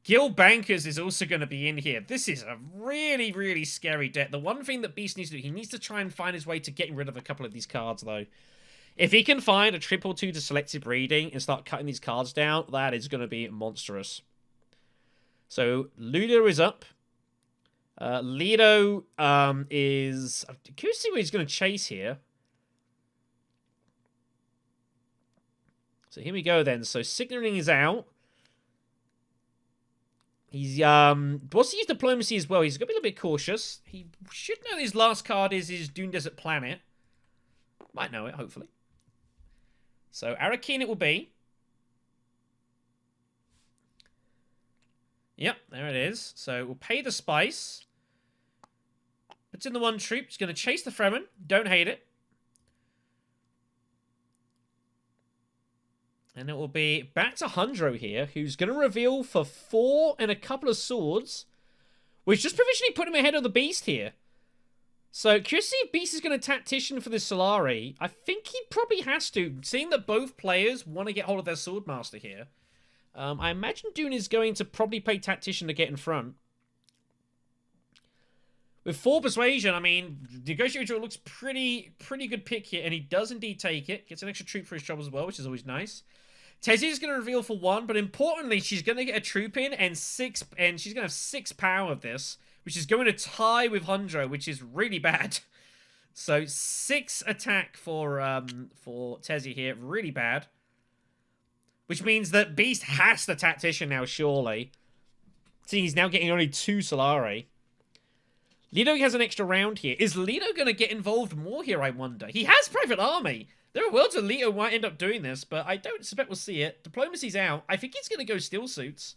Gil Bankers is also going to be in here. This is a really, really scary deck. The one thing that Beast needs to do, he needs to try and find his way to getting rid of a couple of these cards, though. If he can find a 2/2 to Selective Breeding and start cutting these cards down, that is going to be monstrous. So, Ludo is up. Lido is... I'm curious to see what he's going to chase here. So, here we go then. So, Signaling is out. He's wants to use Diplomacy as well. He's going to be a little bit cautious. He should know his last card is his Dune Desert Planet. Might know it, hopefully. So, Arakeen it will be. Yep, there it is. So, we'll pay the spice. Puts in the 1 troop. He's going to chase the Fremen. Don't hate it. And it will be back to Hundro here, who's going to reveal for 4 and a couple of swords, which just provisionally put him ahead of the Beast here. So, curious to see if Beast is going to Tactician for this Solari. I think he probably has to, seeing that both players want to get hold of their Swordmaster here. I imagine Dune is going to probably play Tactician to get in front. With 4 Persuasion, I mean, Negotiator looks pretty good pick here, and he does indeed take it. Gets an extra troop for his trouble as well, which is always nice. Tezzia is going to reveal for 1, but importantly, she's going to get a troop in, and she's going to have 6 power of this, which is going to tie with Hundro, which is really bad. So 6 attack for Tezzia here, really bad. Which means that Beast has the Tactician now, surely. See, he's now getting only 2 Solari. Lido has an extra round here. Is Lido going to get involved more here, I wonder? He has Private Army. There are worlds where Lido might end up doing this, but I don't suspect we'll see it. Diplomacy's out. I think he's going to go Steel Suits.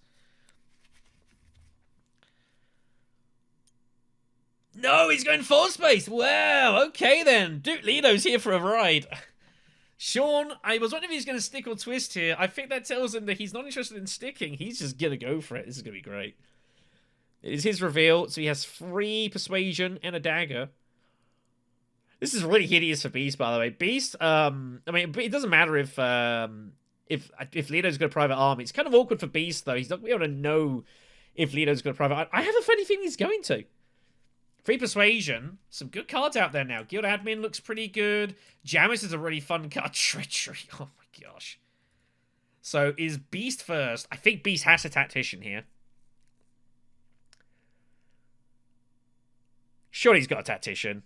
No, he's going Full Space. Wow, okay then. Duke Lido's here for a ride. Sean, I was wondering if he's going to stick or twist here. I think that tells him that he's not interested in sticking. He's just going to go for it. This is going to be great. It is his reveal, so he has 3 Persuasion and a Dagger. This is really hideous for Beast, by the way. Beast, I mean, it doesn't matter if Lido's got a private army. It's kind of awkward for Beast, though. He's not going to be able to know if Lido's got a private army. I have a funny feeling he's going to. 3 Persuasion. Some good cards out there now. Guild Admin looks pretty good. Jamis is a really fun card. Treachery. Oh my gosh. So is Beast first? I think Beast has a Tactician here. Surely he's got a Tactician.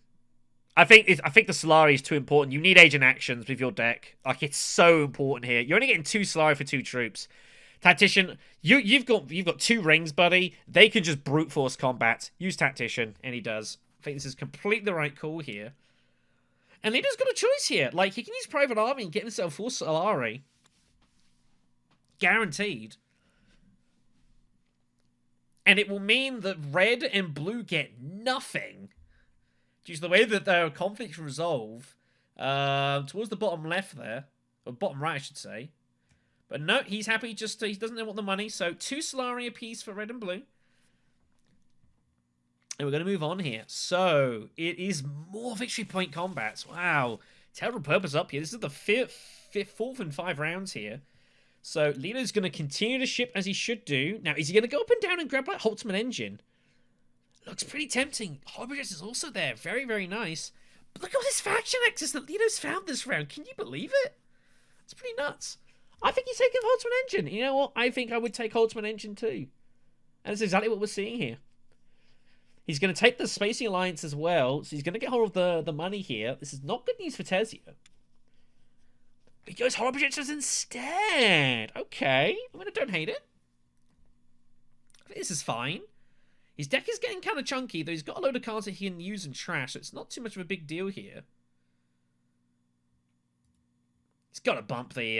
I think the Solari is too important. You need Agent Actions with your deck. Like, it's so important here. You're only getting 2 Solari for 2 troops. Tactician, you've got 2 rings, buddy. They can just brute force combat. Use Tactician, and he does. I think this is completely the right call here. And Lido's got a choice here. Like, he can use Private Army and get himself 4 Solari. Guaranteed. And it will mean that red and blue get nothing. Due to the way that their conflicts resolve. Towards the bottom left there. Or bottom right, I should say. But no, he's happy just to, he doesn't want the money. So 2 Solari apiece for red and blue. And we're going to move on here. So it is more victory point combats. Wow. Terrible purpose up here. This is the 4th and 5 rounds here. So Lido's going to continue to ship as he should do. Now, is he going to go up and down and grab like Holtzman Engine? Looks pretty tempting. Hobbyist is also there. Very, very nice. But look at all this faction access that Lido's found this round. Can you believe it? It's pretty nuts. I think he's taking Holtzman Engine. You know what? I think I would take Holtzman Engine too. And that's exactly what we're seeing here. He's going to take the Spacing Alliance as well. So he's going to get hold of the money here. This is not good news for Tezio. He goes Horror Projectors instead. Okay. I mean, I don't hate it. I think this is fine. His deck is getting kind of chunky, though he's got a load of cards that he can use and trash, so it's not too much of a big deal here. He's got to bump the.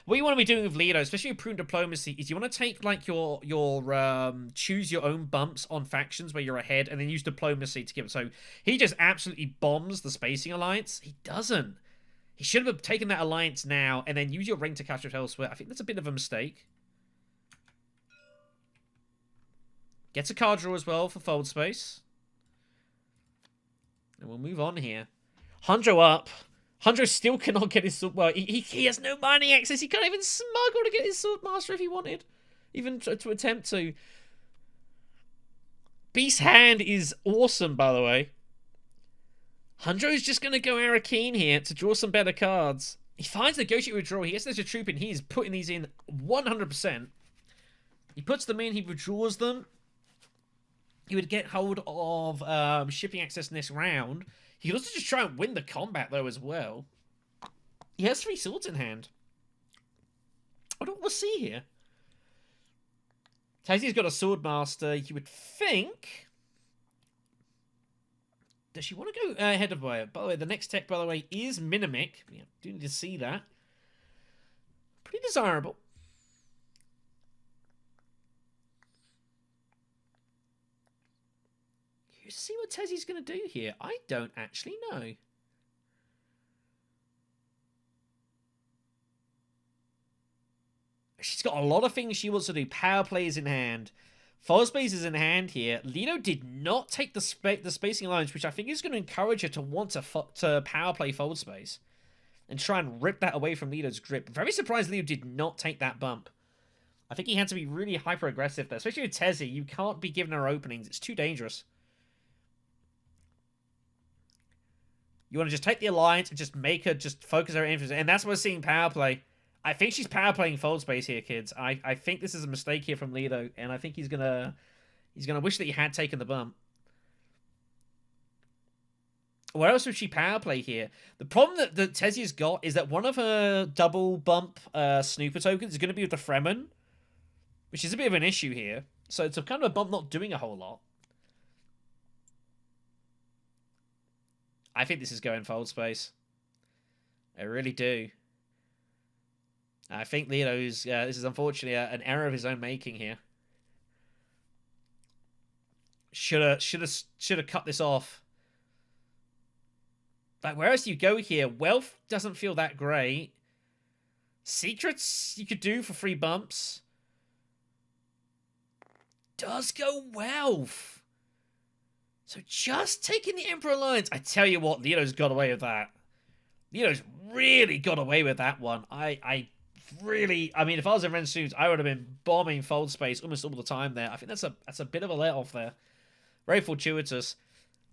What you want to be doing with Lido, especially with Prudent Diplomacy, is you want to take like your choose your own bumps on factions where you're ahead, and then use Diplomacy to give it. So he just absolutely bombs the Spacing Alliance. He doesn't. He should have taken that alliance now, and then use your ring to catch it elsewhere. I think that's a bit of a mistake. Gets a card draw as well for Fold Space. And we'll move on here. Hundro up. Hundro still cannot get his sword. Well, he has no mining access. He can't even smuggle to get his sword master if he wanted. Even to attempt to. Beast Hand is awesome, by the way. Hundro's just going to go Arakeen here to draw some better cards. He finds Negotiate Withdraw. He gets there's a troop in. He is putting these in 100%. He puts them in. He withdraws them. He would get hold of shipping access next round. He could also just try and win the combat, though, as well. He has 3 swords in hand. I don't know what we'll see here. Tazzy's got a sword master. You would think... Does she want to go ahead of her? By the way, the next tech, by the way, is Minimic. Yeah, do need to see that. Pretty desirable. You see what Tezzy's going to do here? I don't actually know. She's got a lot of things she wants to do. Power play is in hand. Fold Space is in hand here. Lido did not take the Spacing Alliance, which I think is going to encourage her to want to power play Fold Space. And try and rip that away from Lido's grip. Very surprised Lido did not take that bump. I think he had to be really hyper-aggressive there. Especially with Tezzy, you can't be giving her openings. It's too dangerous. You want to just take the Alliance and just make her just focus her interest. And that's what we're seeing power play. I think she's power playing Fold Space here, kids. I think this is a mistake here from Lido, and I think he's gonna wish that he had taken the bump. What else would she power play here? The problem that Tezzy's got is that one of her double bump snooper tokens is going to be with the Fremen, which is a bit of an issue here. So it's a kind of a bump not doing a whole lot. I think this is going fold space. I really do. I think Lido's... this is unfortunately an error of his own making here. Should have cut this off. Like, where else do you go here? Wealth doesn't feel that great. Secrets you could do for free bumps. Does go wealth. So just taking the Emperor Alliance. I tell you what, Lido's got away with that. Lido's really got away with that one. I mean, if I was in Ren Suits, I would have been bombing fold space almost all the time there. I think that's a bit of a let off there. Very fortuitous.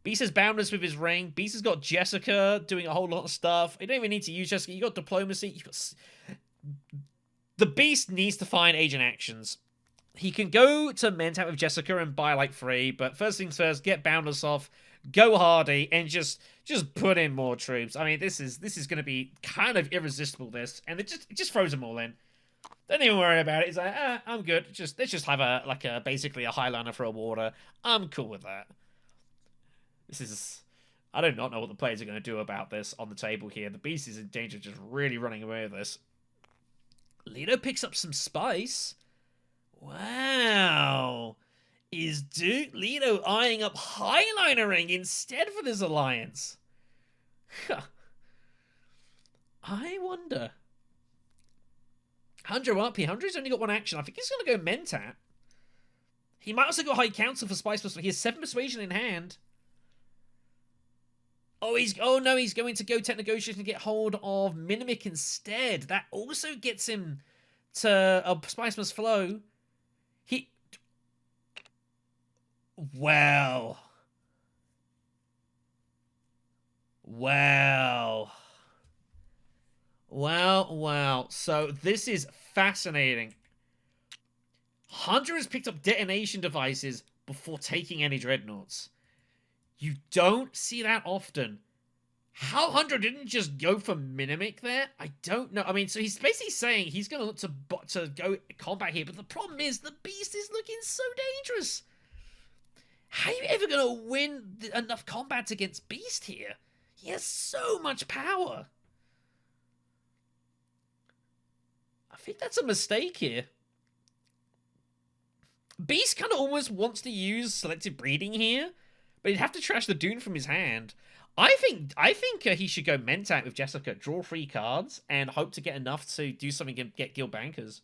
Beast is boundless with his ring. Beast has got Jessica doing a whole lot of stuff. You don't even need to use Jessica. You got diplomacy. You got... The Beast needs to find agent actions. He can go to Mentat with Jessica and buy like 3, but first things first, get boundless off, go hardy, and just put in more troops. I mean, this is going to be kind of irresistible. This, and it just throws them all in. Don't even worry about it. It's like, I'm good. Let's just have basically a highliner for a water. I'm cool with that. I do not know what the players are going to do about this on the table here. The Beast is in danger of just really running away with this. Lido picks up some spice. Wow. Is Lido eyeing up highlinering instead for this alliance? I wonder. 100 up here. 100's only got 1 action. I think he's going to go Mentat. He might also go High Council for Spice Plus. He has 7 Persuasion in hand. Oh no, he's going to go Tech Negotiation and get hold of Minimic instead. That also gets him to Spice Plus Flow. Well. So this is fascinating. Hunter has picked up detonation devices before taking any dreadnoughts. You don't see that often. How Hunter didn't just go for Minimic there, I don't know. I mean, so he's basically saying he's going to look to go combat here, but the problem is the Beast is looking so dangerous. How are you ever going to win enough combats against Beast here? He has so much power. I think that's a mistake here. Beast kind of almost wants to use selective breeding here, but he'd have to trash the Dune from his hand. I think he should go Mentat with Jessica, draw 3 cards, and hope to get enough to do something and get Guild Bankers.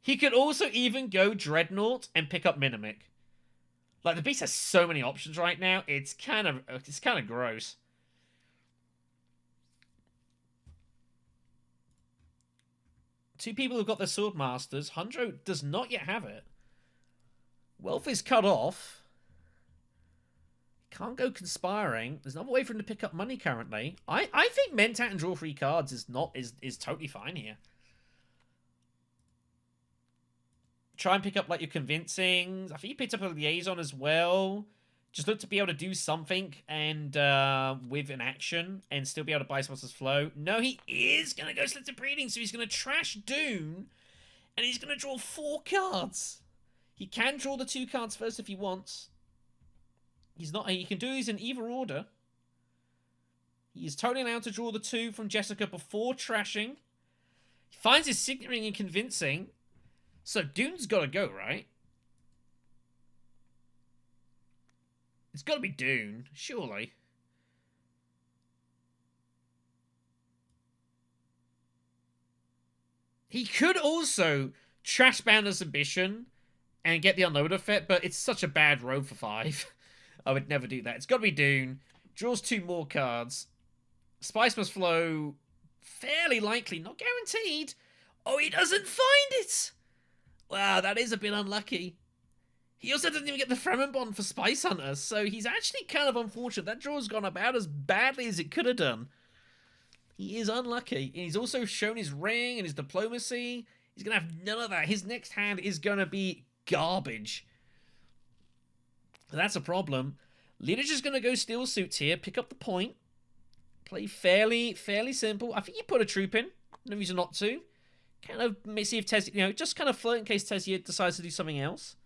He could also even go Dreadnought and pick up Minimic. Like, the Beast has so many options right now, it's kind of gross. Two people have got their Sword Masters. Hundro does not yet have it. Wealth is cut off. Can't go Conspiring. There's another way for him to pick up money currently. I think Mentat and draw 3 cards is totally fine here. Try and pick up like your Convincing. I think he picked up a Liaison as well. Just look to be able to do something and with an action and still be able to buy Sponsors Flow. No, he is going to go Selective Breeding, so he's going to trash Dune and he's going to draw 4 cards. He can draw the 2 cards first if he wants. He can do these in either order. He is totally allowed to draw the 2 from Jessica before trashing. He finds his Signet Ring and Convincing. So Dune's got to go, right? It's got to be Dune, surely. He could also trash Boundless Ambition and get the Unload effect, but it's such a bad row for 5. I would never do that. It's got to be Dune. Draws 2 more cards. Spice must flow. Fairly likely. Not guaranteed. Oh, he doesn't find it. Wow, that is a bit unlucky. He also doesn't even get the Fremen Bond for Spice Hunter, so he's actually kind of unfortunate. That draw's gone about as badly as it could have done. He is unlucky. And he's also shown his ring and his diplomacy. He's going to have none of that. His next hand is going to be garbage. That's a problem. Lido's just going to go Steel Suits here, pick up the point. Play fairly simple. I think you put a troop in. No reason not to. Kind of see if Tez, just kind of float in case Tezia decides to do something else.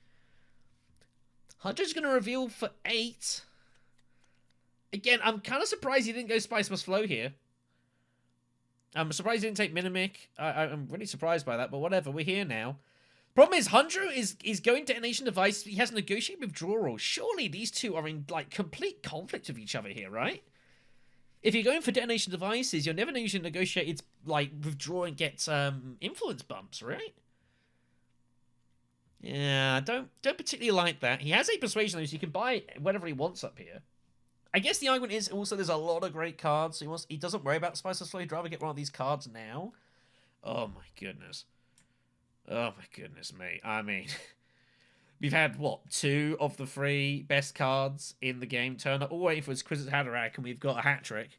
Hunter's going to reveal for 8. Again, I'm kind of surprised he didn't go Spice Must Flow here. I'm surprised he didn't take Minimic. I'm really surprised by that, but whatever. We're here now. Problem is, Hundro is going Detonation Device. He has Negotiate Withdrawal. Surely these two are in, like, complete conflict with each other here, right? If you're going for Detonation Devices, you're never usually negotiate, like, withdraw and get influence bumps, right? Yeah, don't particularly like that. He has a Persuasion, though, so you can buy whatever he wants up here. I guess the argument is also there's a lot of great cards. So he doesn't worry about Spice Must Flow. He'd rather get one of these cards now. Oh, my goodness. Oh, my goodness, mate. I mean, we've had, what, 2 of the 3 best cards in the game turn up, all waiting for his Exquisite Haderach, and we've got a hat trick.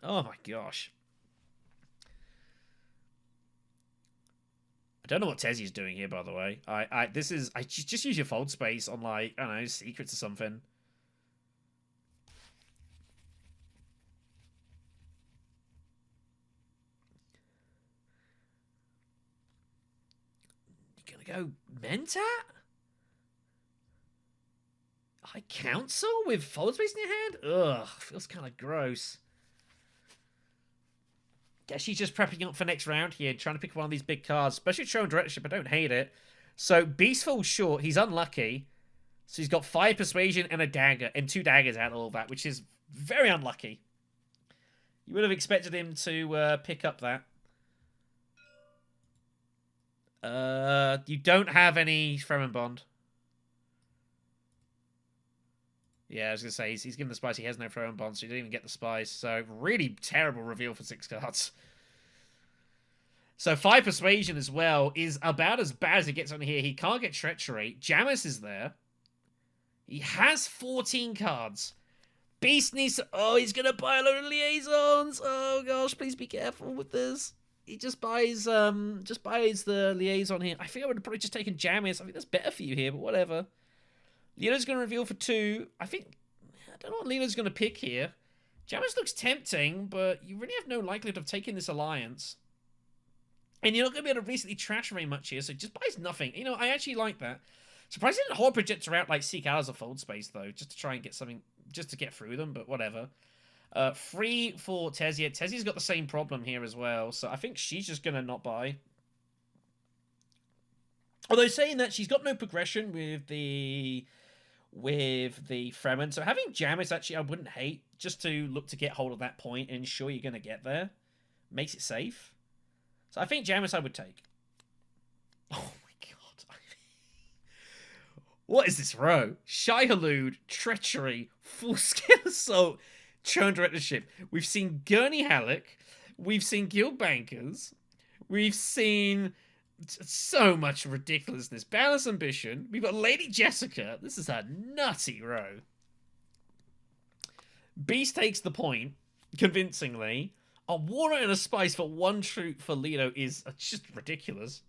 Oh, my gosh. I don't know what Tezzy's doing here, by the way. I just use your fold space on, like, I don't know, secrets or something. Go Mentat? High Council with Fold Space in your hand? Ugh, feels kind of gross. Guess she's just prepping up for next round here, trying to pick one of these big cards, especially Throne Directorship. I don't hate it. So Beast falls short. He's unlucky. So he's got 5 Persuasion and a dagger, and 2 daggers out of all that, which is very unlucky. You would have expected him to pick up that. You don't have any Fremen Bond. Yeah, I was gonna say he's given the spice. He has no Fremen Bond, so he didn't even get the spice. So really terrible reveal for 6 cards. So 5 Persuasion as well is about as bad as it gets on here. He can't get Treachery. Jamis is there. He has 14 cards. Beast needs to... Oh, he's gonna buy a load of liaisons. Oh gosh, please be careful with this. He just buys the liaison here. I think I would have probably just taken Jamis. I think that's better for you here, but whatever. Leo's going to reveal for 2. I don't know what Leo's going to pick here. Jamis looks tempting, but you really have no likelihood of taking this alliance. And you're not going to be able to recently trash very much here, so just buys nothing. You know, I actually like that. Surprised he didn't hold Projector out like Seek Out as a fold space, though, just to try and get something, just to get through them, but whatever. 3 for Tezia. Tezia's got the same problem here as well, so I think she's just going to not buy. Although saying that, she's got no progression with the Fremen, so having Jamis actually I wouldn't hate, just to look to get hold of that point and ensure you're going to get there. Makes it safe. So I think Jamis I would take. Oh my god. What is this row? Shy Halud, Treachery, Full-Scale Assault, Throne Directorship. We've seen Gurney Halleck. We've seen Guild Bankers. We've seen so much ridiculousness. Balance Ambition. We've got Lady Jessica. This is a nutty row. Beast takes the point, convincingly. A Warrior and a Spice for 1 troop for Leto is just ridiculous.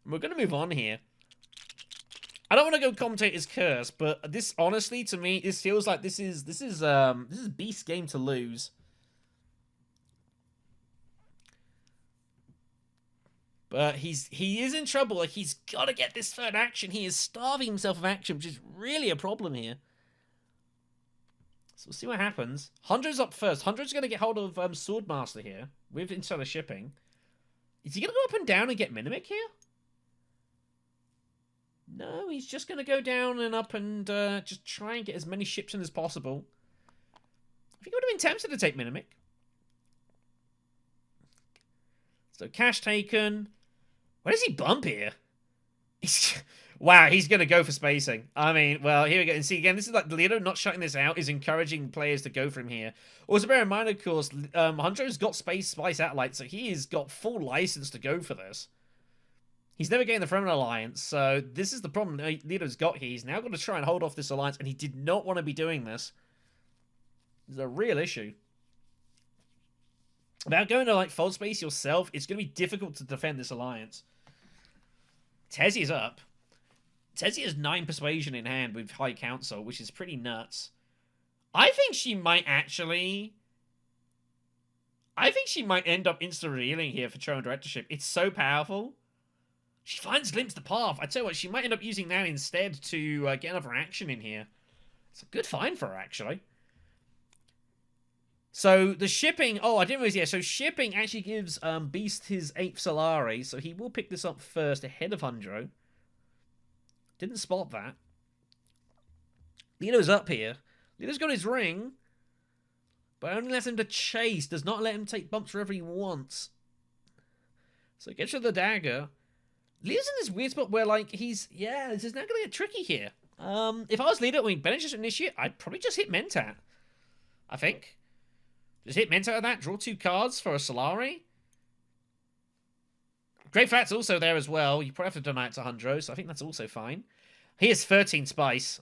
And we're going to move on here. I don't want to go Commentator's Curse, but this, honestly, to me, this feels like this is Beast's game to lose. But he is in trouble. Like, he's got to get this third action. He is starving himself of action, which is really a problem here. So we'll see what happens. Hunter's up first. Hunter's going to get hold of Swordmaster here with Insider Shipping. Is he going to go up and down and get Minimic here? No, he's just going to go down and up and just try and get as many ships in as possible. I think I would have been tempted to take Minimic. So cash taken. Where does he bump here? Wow, he's going to go for spacing. I mean, well, here we go. And see, again, this is like Leto not shutting this out is encouraging players to go for him here. Also, bear in mind, of course, Hunter's got Spice Satellite, so he has got full license to go for this. He's never getting the Fremen Alliance, so this is the problem Leto's got here. He's now got to try and hold off this alliance, and he did not want to be doing this. It's a real issue. Without going to, like, fold space yourself, it's going to be difficult to defend this alliance. Tezzy's up. Tezzy has 9 Persuasion in hand with High Council, which is pretty nuts. I think she might actually... I think she might end up insta-revealing here for Throne Directorship. It's so powerful. She finds Glimpse the Path. I tell you what, she might end up using that instead to get another action in here. It's a good find for her, actually. So the shipping, oh, I didn't realize, yeah, so shipping actually gives Beast his 8th Solari, so he will pick this up first ahead of Hundro. Didn't spot that. Lido's up here. Lido's got his ring, but only lets him to chase, does not let him take bumps wherever he wants. So gets rid of the dagger. Lido's in this weird spot where, like, this is now going to get tricky here. If I was Lido, I mean, Benedict Initiate, I'd probably just hit Mentat. I think. Just hit Mentat with that, draw 2 cards for a Solari. Great Fat's also there as well. You probably have to deny it to Hundro, so I think that's also fine. He has 13 Spice.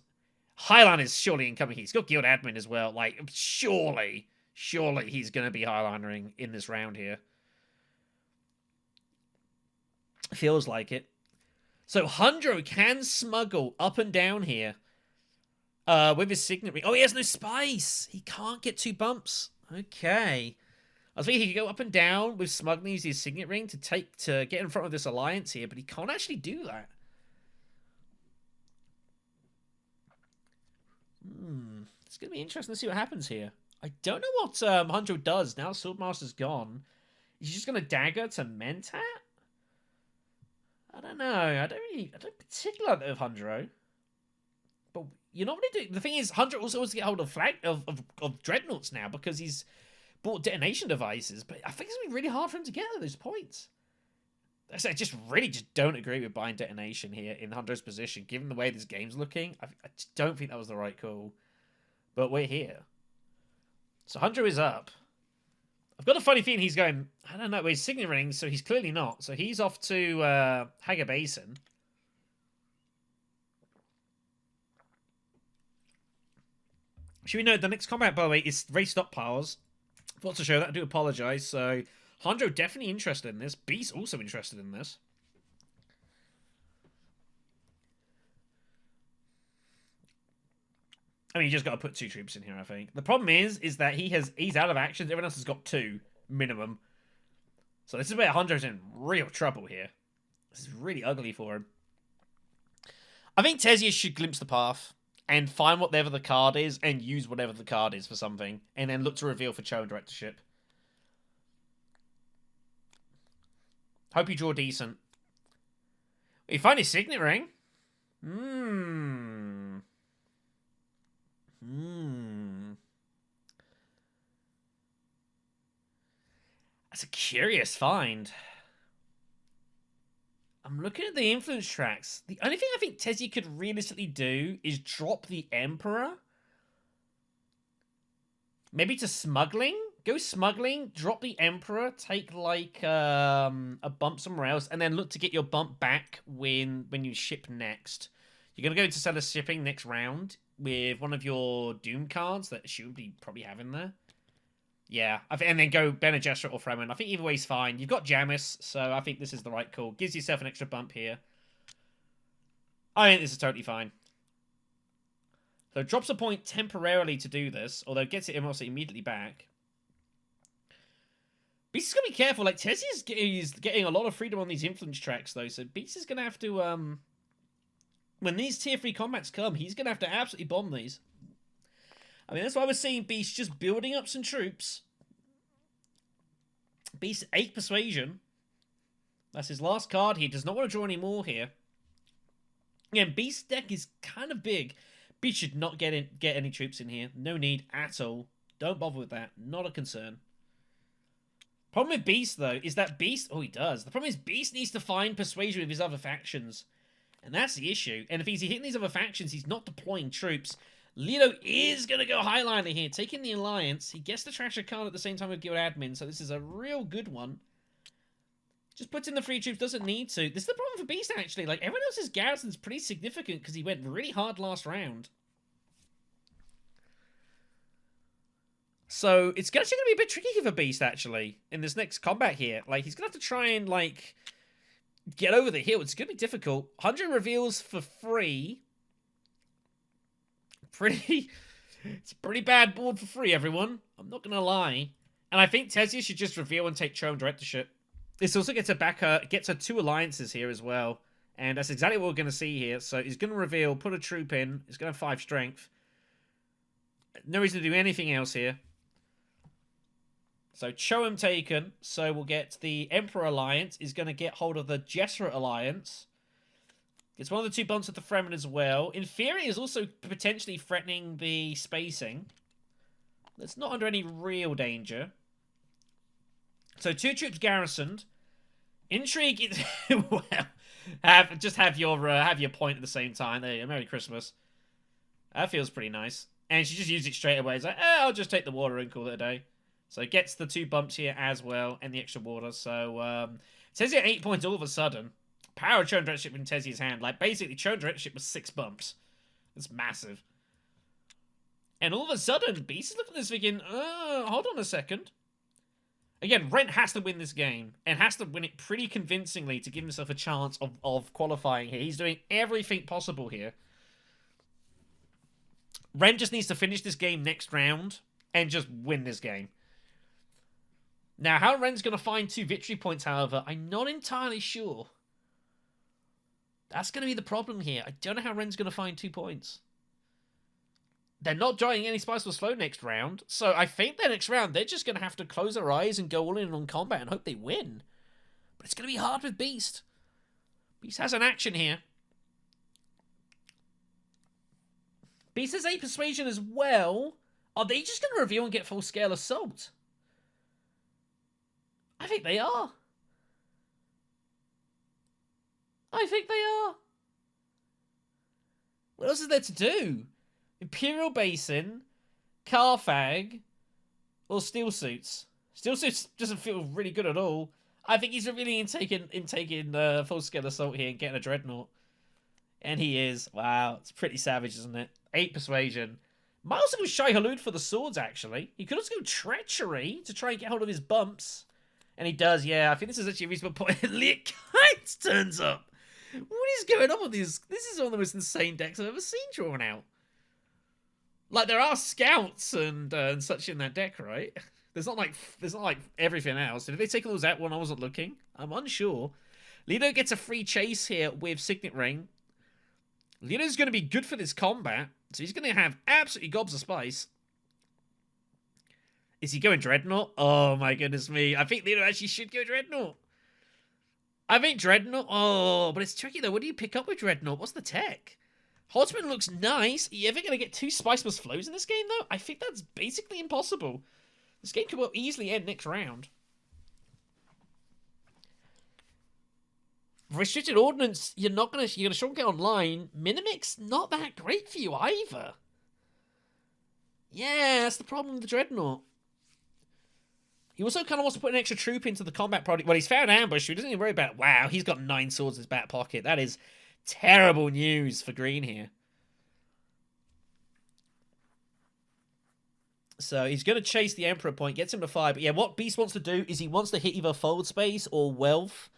Highline is surely incoming. He's got Guild Admin as well. Like, surely he's going to be Highlinering in this round here. Feels like it. So Hundro can smuggle up and down here with his Signet Ring. Oh, he has no Spice. He can't get 2 bumps. Okay. I was thinking he could go up and down with smuggling, use his Signet Ring to get in front of this alliance here, but he can't actually do that. It's going to be interesting to see what happens here. I don't know what Hundro does now Swordmaster's gone. Is he just going to dagger to Mentat? I don't know. I don't particularly like that with Hundro. But you're not really doing... The thing is, Hundro also wants to get hold of Dreadnoughts now because he's bought detonation devices. But I think it's going to be really hard for him to get those points. I just don't agree with buying detonation here in Hundro's position. Given the way this game's looking, I just don't think that was the right call. But we're here. So Hundro is up. I've got a funny feeling he's going... I don't know. He's Signet Ring, so he's clearly not. So he's off to Hager Basin. Should we know the next combat, by the way, is race stockpiles. Forgot to show that. I do apologise. So Hundro definitely interested in this. Beast also interested in this. I mean, you just got to put 2 troops in here, I think. The problem is that he's out of actions. Everyone else has got 2 minimum. So this is where Hundro's in real trouble here. This is really ugly for him. I think Tezius should glimpse the path and find whatever the card is and use whatever the card is for something, and then look to reveal for Cho and Directorship. Hope you draw decent. You find his Signet Ring. That's a curious find. I'm looking at the influence tracks. The only thing I think Tezzy could realistically do is drop the Emperor. Maybe to smuggling? Go smuggling, drop the Emperor, take like a bump somewhere else, and then look to get your bump back when you ship next. You're going to go into Cellar Shipping next round with one of your Doom cards that should be probably have in there. Yeah, and then go Bene Gesserit or Fremen. I think either way's fine. You've got Jamis, so I think this is the right call. Gives yourself an extra bump here. I think this is totally fine. So drops a point temporarily to do this, although gets it also immediately back. Beast is going to be careful. Like, Tessie is getting a lot of freedom on these influence tracks, though, so Beast is going to have to... when these tier 3 combats come, he's going to have to absolutely bomb these. I mean, that's why we're seeing Beast just building up some troops. Beast 8 Persuasion. That's his last card. He does not want to draw any more here. Again, Beast's deck is kind of big. Beast should not get any troops in here. No need at all. Don't bother with that. Not a concern. Problem with Beast, though, is that Beast... Oh, he does. The problem is Beast needs to find Persuasion with his other factions. And that's the issue. And if he's hitting these other factions, he's not deploying troops. Lido is going to go Highliner here, taking the Alliance. He gets the Trasher card at the same time with Guild Admin, so this is a real good one. Just puts in the free troops, doesn't need to. This is the problem for Beast, actually. Like, everyone else's garrison's pretty significant because he went really hard last round. So, it's actually going to be a bit tricky for Beast, actually, in this next combat here. Like, he's going to have to try and, like, get over the hill. It's going to be difficult. 100 reveals for free. It's a pretty bad board for free, everyone. I'm not going to lie. And I think Tessia should just reveal and take Throne Directorship. This also gets her 2 alliances here as well. And that's exactly what we're going to see here. So he's going to reveal, put a troop in. He's going to have 5 strength. No reason to do anything else here. So Choem taken. So we'll get the Emperor Alliance is going to get hold of the Jesuit Alliance. It's one of the 2 bumps with the Fremen as well. Inferi is also potentially threatening the spacing. It's not under any real danger. So 2 troops garrisoned. Intrigue is... well, have your point at the same time. There you go. Merry Christmas. That feels pretty nice. And she just used it straight away. It's like, I'll just take the water and call it a day. So it gets the 2 bumps here as well, and the extra water. So, Tessie at 8 points all of a sudden. Power of Chone Directorship in Tessie's hand. Like, basically, Chone Directorship was 6 bumps. It's massive. And all of a sudden, Beast is looking at this thinking, hold on a second. Again, Rent has to win this game, and has to win it pretty convincingly to give himself a chance of qualifying here. He's doing everything possible here. Rent just needs to finish this game next round, and just win this game. Now, how Ren's going to find 2 victory points, however, I'm not entirely sure. That's going to be the problem here. I don't know how Ren's going to find 2 points. They're not joining any Spiceless Flow next round, so I think the next round they're just going to have to close their eyes and go all in on combat and hope they win. But it's going to be hard with Beast. Beast has an action here. Beast has 8 Persuasion as well. Are they just going to reveal and get full-scale assault? I think they are. I think they are. What else is there to do? Imperial Basin, Carthag, or Steel Suits. Steel Suits doesn't feel really good at all. I think he's revealing in taking full-scale assault here and getting a Dreadnought. And he is. Wow, it's pretty savage, isn't it? 8 Persuasion. Might also go Shai Hulud for the swords, actually. He could also go Treachery to try and get hold of his bumps. And he does, yeah. I think this is actually a reasonable point. Liet Kynes turns up. What is going on with these? This is one of the most insane decks I've ever seen drawn out. Like, there are scouts and such in that deck, right? There's not like everything else. Did they take those out when I wasn't looking? I'm unsure. Lido gets a free chase here with Signet Ring. Lido's going to be good for this combat, so he's going to have absolutely gobs of spice. Is he going Dreadnought? Oh my goodness me. I think Lido actually should go Dreadnought. I think Dreadnought... Oh, but it's tricky though. What do you pick up with Dreadnought? What's the tech? Horseman looks nice. Are you ever going to get 2 Spiceless Flows in this game, though? I think that's basically impossible. This game could well easily end next round. Restricted Ordnance, you're gonna shortcut online. Minimix, not that great for you either. Yeah, that's the problem with the Dreadnought. He also kind of wants to put an extra troop into the combat project. Well, he's found ambush, so he doesn't even worry about it. Wow, he's got 9 swords in his back pocket. That is terrible news for green here. So he's going to chase the Emperor point, gets him to 5. But yeah, what Beast wants to do is he wants to hit either Fold Space or Wealth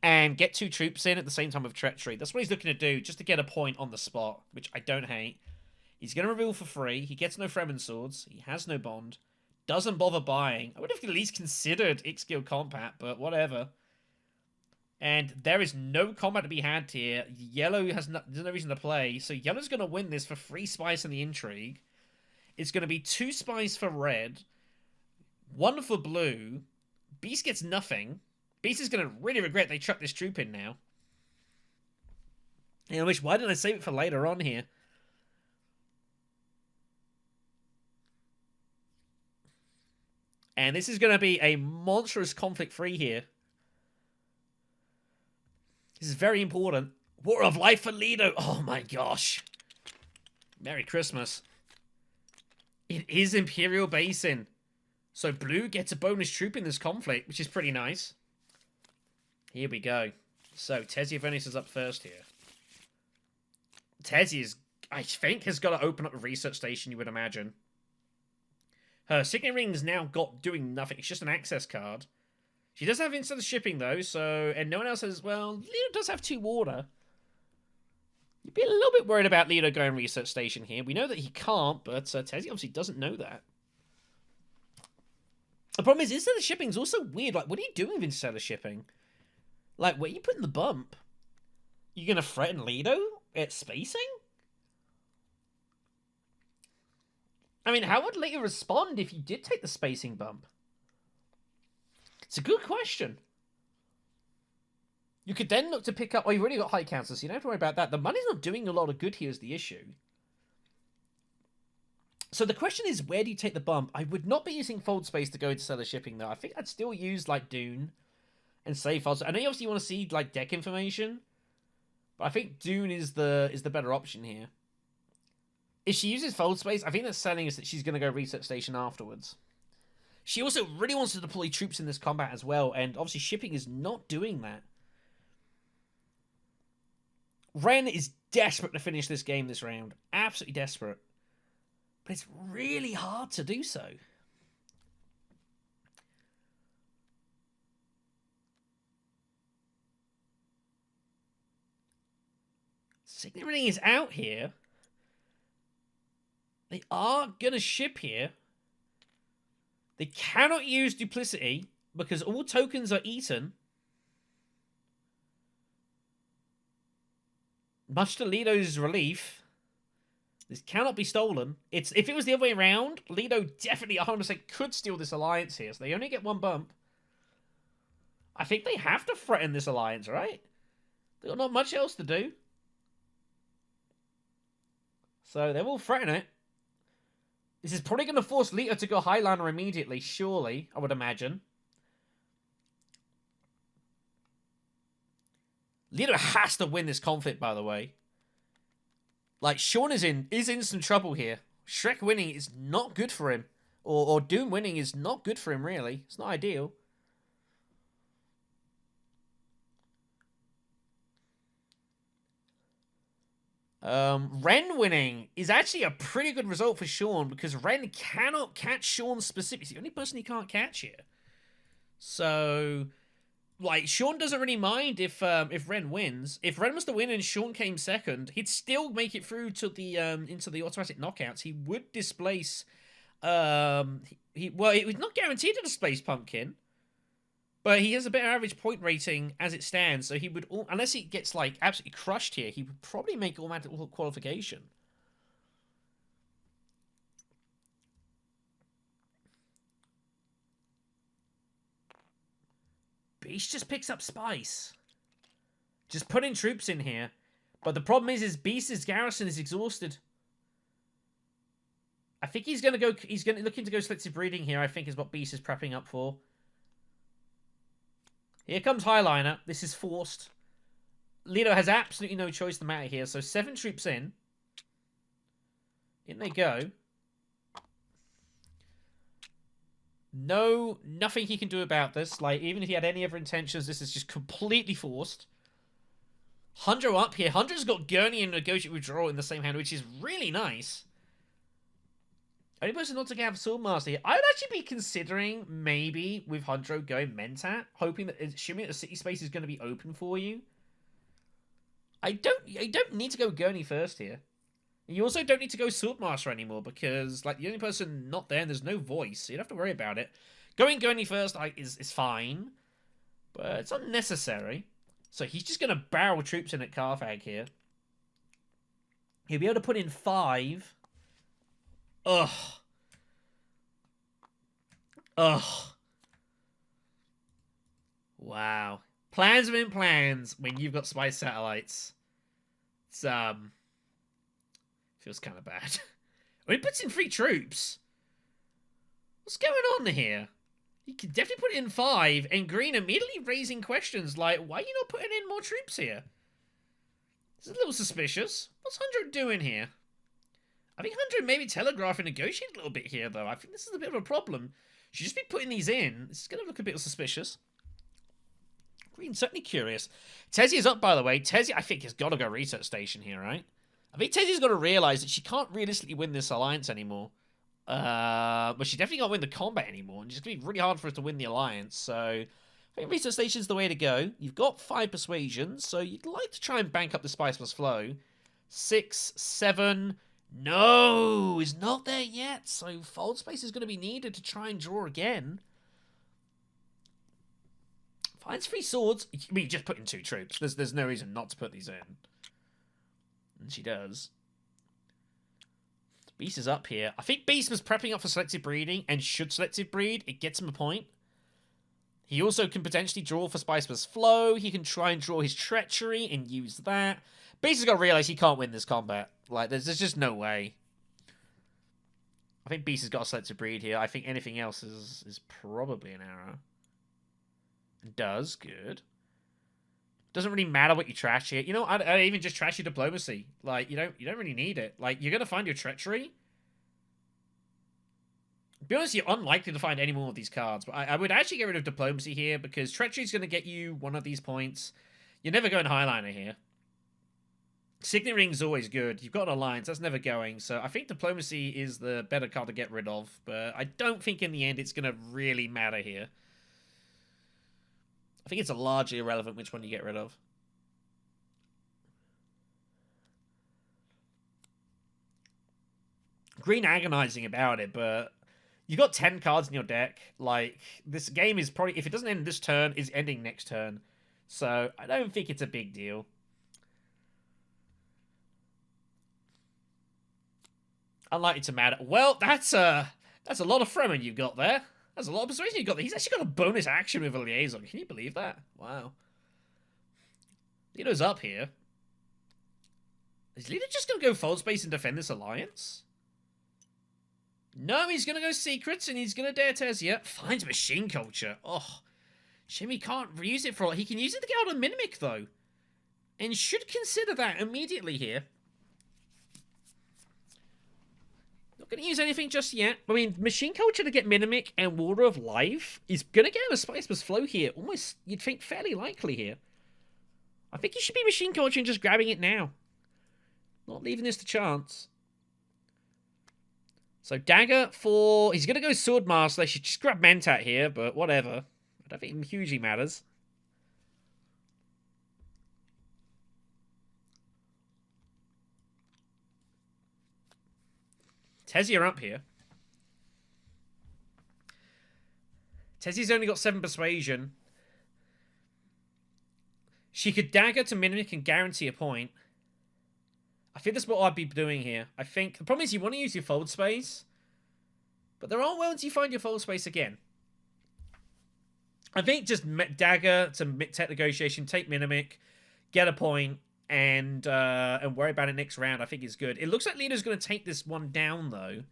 and get 2 troops in at the same time with Treachery. That's what he's looking to do, just to get a point on the spot, which I don't hate. He's going to reveal for free. He gets no Fremen swords. He has no bond. Doesn't bother buying. I would have at least considered Ixkill combat, but whatever. And there is no combat to be had here. Yellow there's no reason to play. So Yellow's going to win this for 3 spice and the Intrigue. It's going to be 2 spice for red. 1 for blue. Beast gets nothing. Beast is going to really regret they chucked this troop in now. And I wish, why didn't I save it for later on here? And this is going to be a monstrous conflict free here. This is very important. War of Life for Lido. Oh my gosh. Merry Christmas. It is Imperial Basin. So blue gets a bonus troop in this conflict, which is pretty nice. Here we go. So Tessie Venice is up first here. Tessie is, I think, has got to open up a research station, you would imagine. Her Signet Ring's now got doing nothing. It's just an access card. She does have instant shipping, though, so... And no one else has... Well, Lido does have 2 water. You'd be a little bit worried about Lido going research station here. We know that he can't, but Tessie obviously doesn't know that. The problem is interstellar shipping's also weird. Like, what are you doing with interstellar shipping? Like, where are you putting the bump? You gonna threaten Lido at spacing? I mean, how would Lido respond if you did take the spacing bump? It's a good question. You could then look to pick up... Oh, you've already got high council, so you don't have to worry about that. The money's not doing a lot of good here is the issue. So the question is, where do you take the bump? I would not be using fold space to go into seller shipping, though. I think I'd still use, like, Dune and save files. I know you obviously want to see, like, deck information, but I think Dune is the better option here. If she uses fold space, I think that's selling us that she's going to go research station afterwards. She also really wants to deploy troops in this combat as well, and obviously shipping is not doing that. Ren is desperate to finish this game this round. Absolutely desperate. But it's really hard to do so. Signet Ring is out here. They are going to ship here. They cannot use duplicity because all tokens are eaten. Much to Lido's relief, this cannot be stolen. If it was the other way around, Lido definitely 100% could steal this alliance here. So they only get one bump. I think they have to threaten this alliance, right? They've got not much else to do. So they will threaten it. This is probably going to force Lido to go Highliner immediately, surely, I would imagine. Lido has to win this conflict, by the way. Like, Sean is in some trouble here. Shrek winning is not good for him. Or Doom winning is not good for him, really. It's not ideal. Ren winning is actually a pretty good result for Sean because Ren cannot catch Sean specifically. He's the only person he can't catch here. So... like, Sean doesn't really mind if Ren wins. If Ren was to win and Sean came second, he'd still make it through to the into the automatic knockouts. He would displace well, it was not guaranteed to displace Pumpkin, but he has a better average point rating as it stands. So he would, unless he gets like absolutely crushed here, he would probably make automatic qualification. Beast just picks up Spice. Just putting troops in here. But the problem is Beast's garrison is exhausted. I think he's looking to go selective breeding here, I think is what Beast is prepping up for. Here comes Highliner. This is forced. Lido has absolutely no choice in the matter here. So 7 troops in. In they go. No, nothing he can do about this. Like, even if he had any other intentions, this is just completely forced. Hundro up here. Hundro's got Gurney and Negotiate Withdrawal in the same hand, which is really nice. Only person not to have Swordmaster here. I would actually be considering, maybe, with Hundro going Mentat, hoping that, assuming that the city space is going to be open for you. I don't need to go Gurney first here. You also don't need to go Swordmaster anymore because, like, the only person not there and there's no voice, so you don't have to worry about it. Going Gurney first is fine, but it's unnecessary. So he's just going to barrel troops in at Carthag here. He'll be able to put in 5. Ugh. Ugh. Wow. Plans within plans when you've got Spice Satellites. It's, feels kind of bad. When he puts in 3 troops. What's going on here? You can definitely put in 5, and Green immediately raising questions like, why are you not putting in more troops here? This is a little suspicious. What's Hundred doing here? I think Hundred maybe telegraph and negotiate a little bit here, though. I think this is a bit of a problem. Should just be putting these in. This is going to look a bit suspicious. Green's certainly curious. Tessie is up, by the way. Tessie, I think, has got to go research station here, right? I think Tessie's got to realise that she can't realistically win this alliance anymore. But she definitely can't win the combat anymore. And it's going to be really hard for her to win the alliance. So I think research station's the way to go. You've got 5 persuasions, so you'd like to try and bank up the Spice plus Flow. 6, 7... No, is not there yet. So fold space is going to be needed to try and draw again. Finds 3 swords. I mean, just put in 2 troops. There's no reason not to put these in. And she does. Beast is up here. I think Beast was prepping up for selective breeding and should selective breed. It gets him a point. He also can potentially draw for Spice's Flow. He can try and draw his Treachery and use that. But he's got to realize he can't win this combat. Like, there's just no way. I think Beast has got a Select to Breed here. I think anything else is probably an error. Does, good. Doesn't really matter what you trash here. You know, I'd even just trash your Diplomacy. Like, you don't really need it. Like, you're going to find your Treachery. To be honest, you're unlikely to find any more of these cards. But I would actually get rid of Diplomacy here because Treachery is going to get you one of these points. You're never going Highliner here. Signet Ring's always good. You've got an Alliance. That's never going. So I think Diplomacy is the better card to get rid of. But I don't think in the end it's going to really matter here. I think it's a largely irrelevant which one you get rid of. Green agonizing about it, but you've got 10 cards in your deck. Like, this game is probably, if it doesn't end this turn, is ending next turn. So I don't think it's a big deal. Unlikely to matter. Well, that's a lot of Fremen you've got there. That's a lot of persuasion you've got there. He's actually got a bonus action with a liaison. Can you believe that? Wow. Lito's up here. Is Lito just going to go Fold Space and defend this alliance? No, he's going to go Secrets and he's going to dare Tesia. Finds Machine Culture. Oh, shame he can't use it for... He can use it to get out a Mimic, though. And should consider that immediately here. Not going to use anything just yet. I mean, Machine Culture to get Mimic and Water of Life is going to get him a Spiceless Flow here. Almost, you'd think, fairly likely here. I think he should be Machine Culture and just grabbing it now. Not leaving this to chance. So Dagger for... He's going to go Swordmaster. They should just grab Mentat here, but whatever. I don't think it hugely matters. Tesia up here. Tesia's only got 7 Persuasion. She could Dagger to Mimic and guarantee a point. I think that's what I'd be doing here. I think... The problem is you want to use your Fold Space. But there are ways you find your Fold Space again. I think just Dagger to Tech Negotiation, take Mimic, get a point, and worry about it next round, I think is good. It looks like Lito's going to take this one down, though.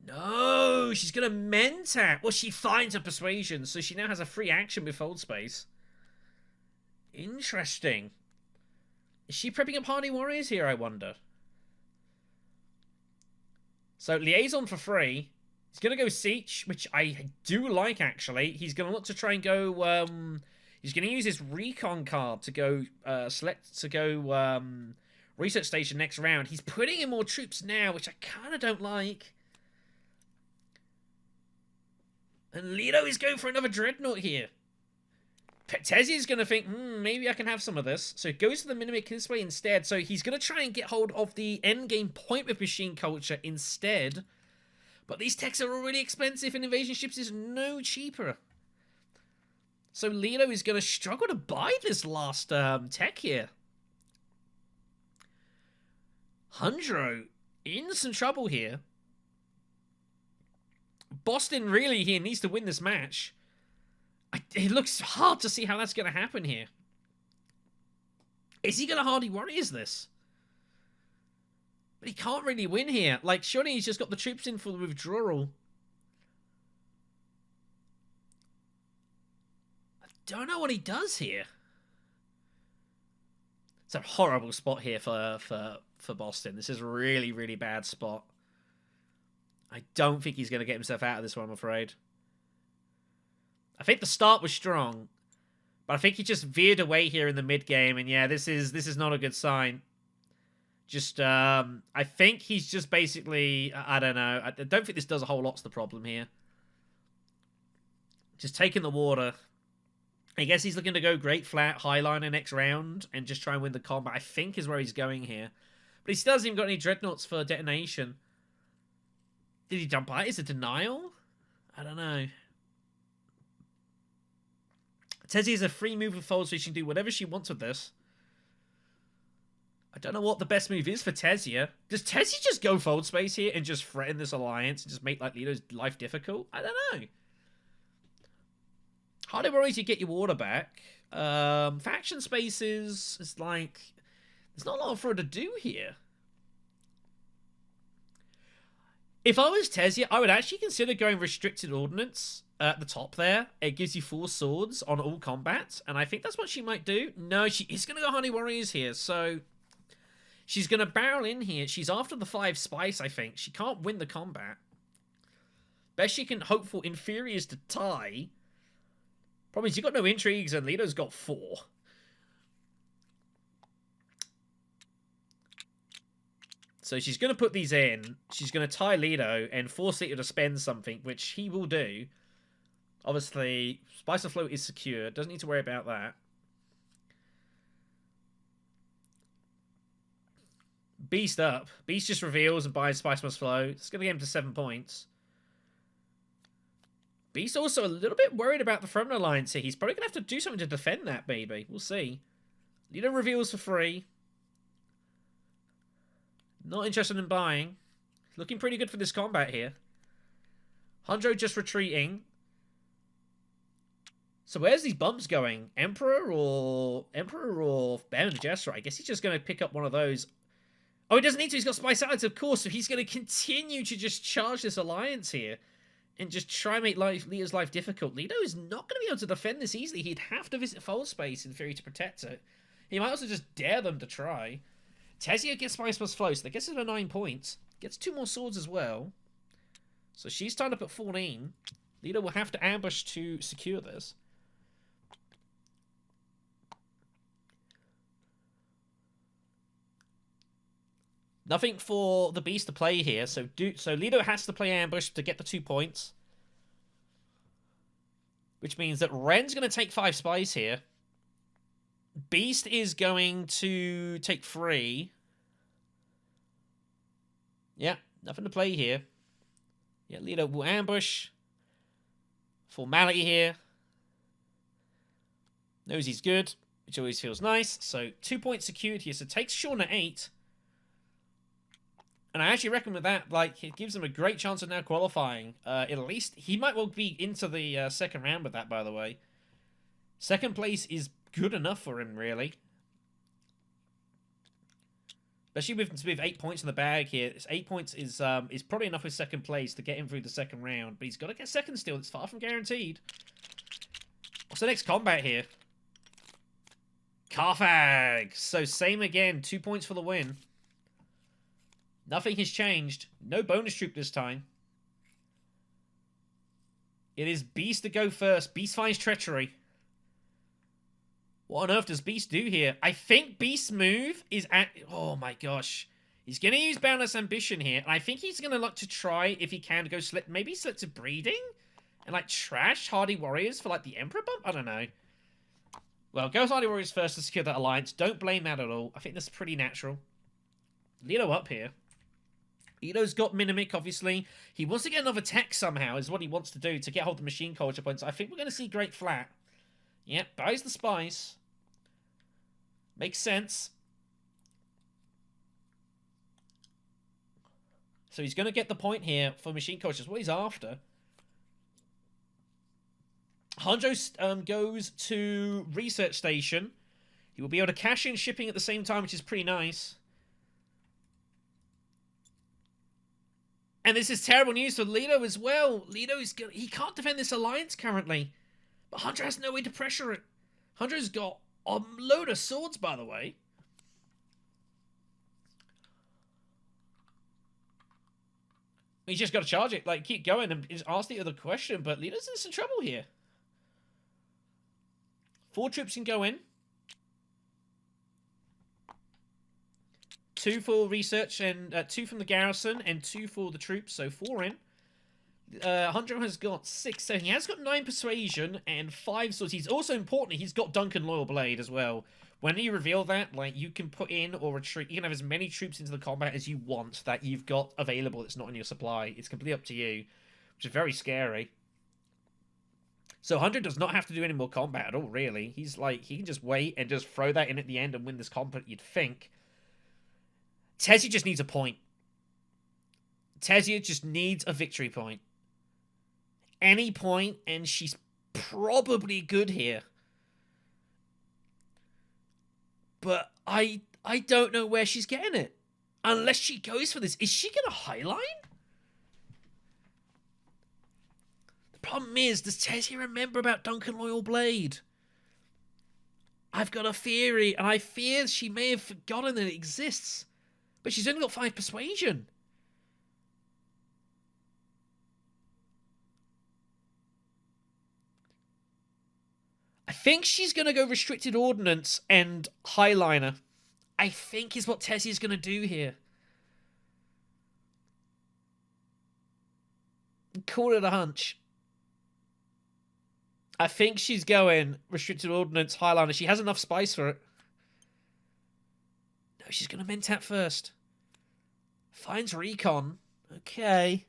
No, she's going to Mentat. Well, she finds her Persuasion, so she now has a free action with Fold Space. Interesting. Is she prepping up Hardy Warriors here, I wonder? So, Liaison for free. He's going to go Siege, which I do like, actually. He's going to look to try and go... he's going to use his Recon card to go Research Station next round. He's putting in more troops now, which I kind of don't like. And Leto is going for another Dreadnought here. Tesia is going to think, maybe I can have some of this. So he goes to the Mimic this way instead. So he's going to try and get hold of the endgame point with Machine Culture instead. But these techs are already expensive and Invasion Ships is no cheaper. So Leto is going to struggle to buy this last tech here. Hundro in some trouble here. Boston really here needs to win this match. It looks hard to see how that's going to happen here. Is he going to Hardy Warriors this? But he can't really win here. Like, surely he's just got the troops in for the withdrawal. I don't know what he does here. It's a horrible spot here for Boston. This is a really, really bad spot. I don't think he's going to get himself out of this one, I'm afraid. I think the start was strong, but I think he just veered away here in the mid game, and yeah, this is not a good sign. Just I think he's just basically, I don't know. I don't think this does a whole lot's the problem here. Just taking the water. I guess he's looking to go Great Flat Highliner next round and just try and win the combat. I think is where he's going here, but he still hasn't even got any Dreadnoughts for detonation. Did he jump out? Is it denial? I don't know. Tesia is a free move with Fold, so she can do whatever she wants with this. I don't know what the best move is for Tesia. Does Tesia just go Fold Space here and just threaten this alliance and just make like Lito's life difficult? I don't know. Hardy Warriors, you get your water back. Faction spaces is like... There's not a lot for her to do here. If I was Tezia, I would actually consider going restricted ordnance at the top there. It gives you 4 swords on all combat, and I think that's what she might do. No, she is going to go Honey Warriors here, so she's going to barrel in here. She's after the 5 spice, I think. She can't win the combat. Best she can hope for in theory is to tie. Problem is, you've got no intrigues, and Lito's got 4. So she's going to put these in. She's going to tie Lido and force Lito to spend something, which he will do. Obviously, Spice of Float is secure. Doesn't need to worry about that. Beast up. Beast just reveals and buys Spice Must Flow. It's going to get him to 7 points. Beast also a little bit worried about the Throne Alliance here. He's probably going to have to do something to defend that, maybe. We'll see. Lido reveals for free. Not interested in buying. Looking pretty good for this combat here. Hundro just retreating. So where's these bumps going? Emperor or Baron Jester? I guess he's just going to pick up one of those. Oh, he doesn't need to. He's got Spice Salads, of course. So he's going to continue to just charge this alliance here. And just try and make Lito's life difficult. Lito is not going to be able to defend this easily. He'd have to visit Fold Space in theory to protect it. He might also just dare them to try. Tezia gets Spice Must Flow, so that gets her to 9 points. Gets 2 more swords as well. So she's tied up at 14. Lito will have to ambush to secure this. Nothing for the Beast to play here, so Lito has to play ambush to get the 2 points. Which means that Ren's going to take 5 spice here. Beast is going to take 3. Yeah, nothing to play here. Yeah, Lito will ambush. Formality here. Knows he's good, which always feels nice. So 2 points secured here, so takes Sean at 8. And I actually reckon with that, like, it gives him a great chance of now qualifying. At least, he might well be into the second round with that, by the way. Second place is good enough for him, really. Especially with 8 points in the bag here. 8 points is probably enough with second place to get him through the second round. But he's got to get second still. It's far from guaranteed. What's the next combat here? Carthag. So same again. 2 points for the win. Nothing has changed. No bonus troop this time. It is Beast to go first. Beast finds treachery. What on earth does Beast do here? I think Beast's move is at... Oh my gosh. He's going to use Boundless Ambition here. And I think he's going to look to try, if he can, to go slip... Maybe slip to Breeding? And like trash Hardy Warriors for like the Emperor bump? I don't know. Well, goes Hardy Warriors first to secure that alliance. Don't blame that at all. I think that's pretty natural. Lito up here. Lito's got Minimic, obviously. He wants to get another tech somehow, is what he wants to do to get hold of the machine culture points. I think we're going to see Great Flat. Yep, buys the spice. Makes sense. So he's going to get the point here for machine culture. That's what he's after. Hanjo goes to Research Station. He will be able to cash in shipping at the same time, which is pretty nice. And this is terrible news for Lito as well. He can't defend this alliance currently. But Hunter has no way to pressure it. Hunter's got a load of swords, by the way. He's just got to charge it. Like, keep going and just ask the other question. But Lito's in some trouble here. 4 troops can go in. 2 for research and 2 from the garrison and 2 for the troops, so 4 in. Hunjo has got 6, so he has got 9 persuasion and 5 swords. He's also importantly, he's got Duncan Loyal Blade as well. When you reveal that, like, you can put in or retreat. You can have as many troops into the combat as you want that you've got available that's not in your supply. It's completely up to you, which is very scary. So Hunter does not have to do any more combat at all, really. He's like, he can just wait and just throw that in at the end and win this combat, you'd think. Tezia just needs a point. Tezia just needs a victory point. Any point, and she's probably good here. But I don't know where she's getting it. Unless she goes for this. Is she going to highline? The problem is, does Tessie remember about Duncan Loyal Blade? I've got a theory, and I fear she may have forgotten that it exists. But she's only got 5 persuasion. I think she's going to go Restricted Ordnance and Highliner. I think is what Tessie's going to do here. Call it a hunch. I think she's going Restricted Ordnance, Highliner. She has enough spice for it. No, she's going to Mentat first. Finds Recon. Okay.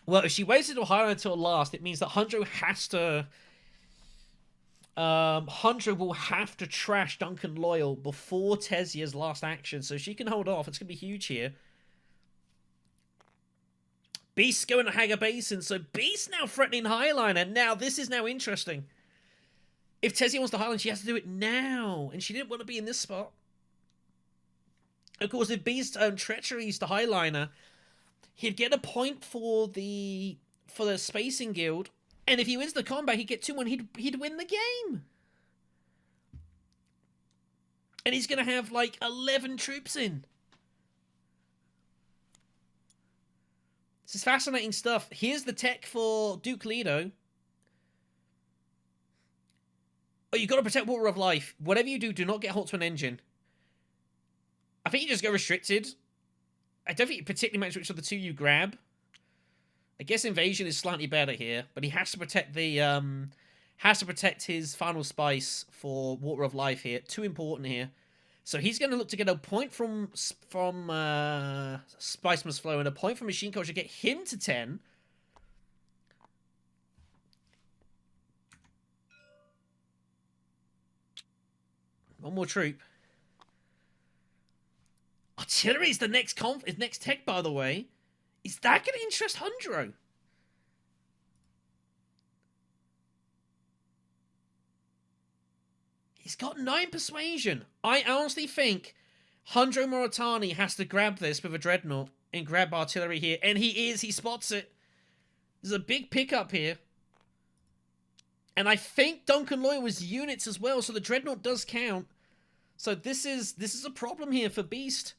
Well, if she waits until Highliner until last, it means that Hundro has to... Hundro will have to trash Duncan Loyal before Tessia's last action, so she can hold off. It's going to be huge here. Beast's going to Hager Basin, so Beast now threatening Highliner. Now, this is now interesting. If Tessia wants to Highline, she has to do it now, and she didn't want to be in this spot. Of course, if Beast treacheries to Highliner, he'd get a point for the Spacing Guild, and if he wins the combat, he'd get 2-1. He'd win the game. And he's going to have, like, 11 troops in. This is fascinating stuff. Here's the tech for Duke Leto. Oh, you got to protect Water of Life. Whatever you do, do not get hot to an engine. I think you just go Restricted. I don't think it particularly matters which of the two you grab. I guess Invasion is slightly better here, but he has to protect his final spice for Water of Life here. Too important here. So he's going to look to get a point from Spice Must Flow and a point from Machine Culture, get him to 10. One more troop. Artillery is the next tech, by the way. Is that going to interest Hundro? He's got 9 persuasion. I honestly think Hundro Moritani has to grab this with a Dreadnought and grab artillery here. And he spots it. There's a big pickup here. And I think Duncan Loyal was units as well, so the Dreadnought does count. So this is a problem here for Beast.